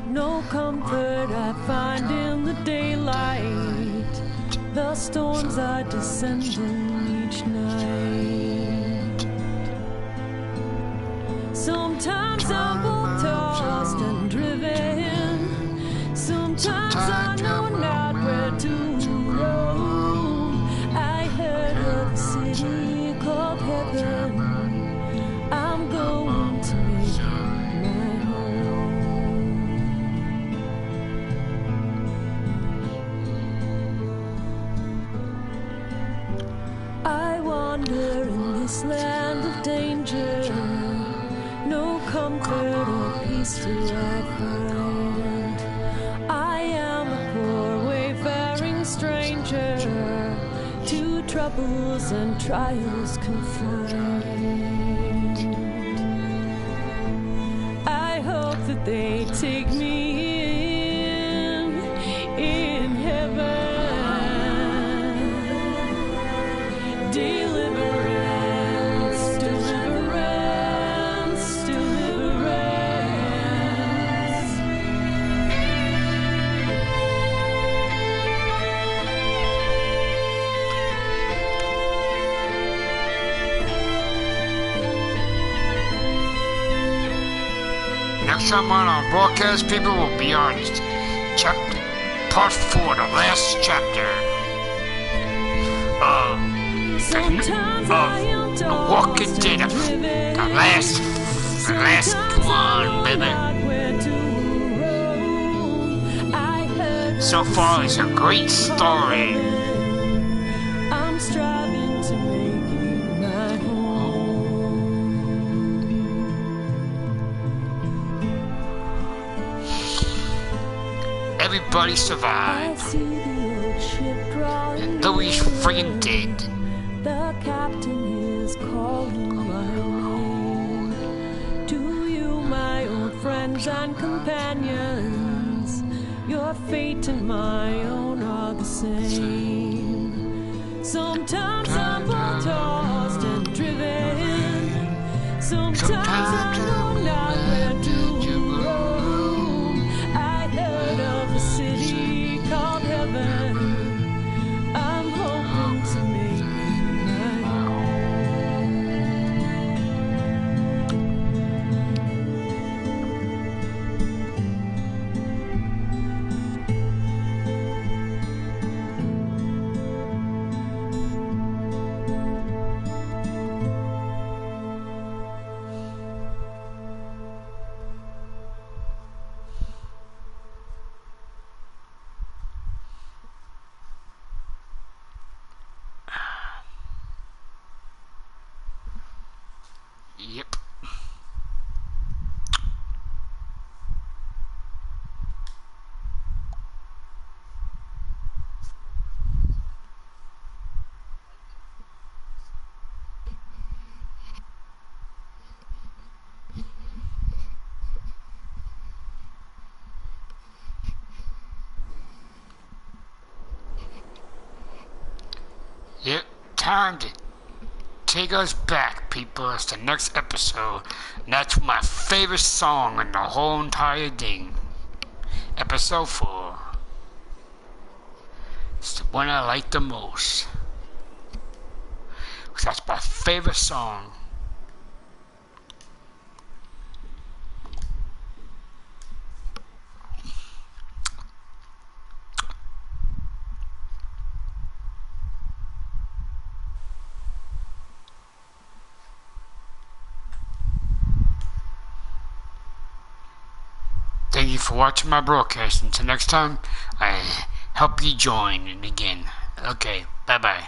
No comfort I find in the daylight. The storms are descending each night. Sometimes I'm both tossed and driven. Sometimes I know not where to roam. I heard of a city called heaven. I'm going to make it my home. I wander in this land of danger. No comfort or peace do I find. I am a poor wayfaring stranger, to troubles and trials confined. I hope that they take me in heaven. Deliverance, deliverance, deliverance. Next time on our broadcast, people will be on part 4, the last chapter of The Walking Dead. The last one, baby. So far, it's a great story. I'm striving to make it my home. Everybody survived. And Louis friggin' dead. The captain is calling my name. To you, my old friends and companions, your fate and my own are the same. Sometimes I'm both tossed and driven. Sometimes I know not where to roam. I heard of a city called heaven. I'm hoping to make it my Yep. Yep, time to take us back, people. It's the next episode. And that's my favorite song in the whole entire thing. Episode 4. It's the one I like the most. Because that's my favorite song. Thank you for watching my broadcast. Until next time, I hope you join in again. Okay, bye-bye.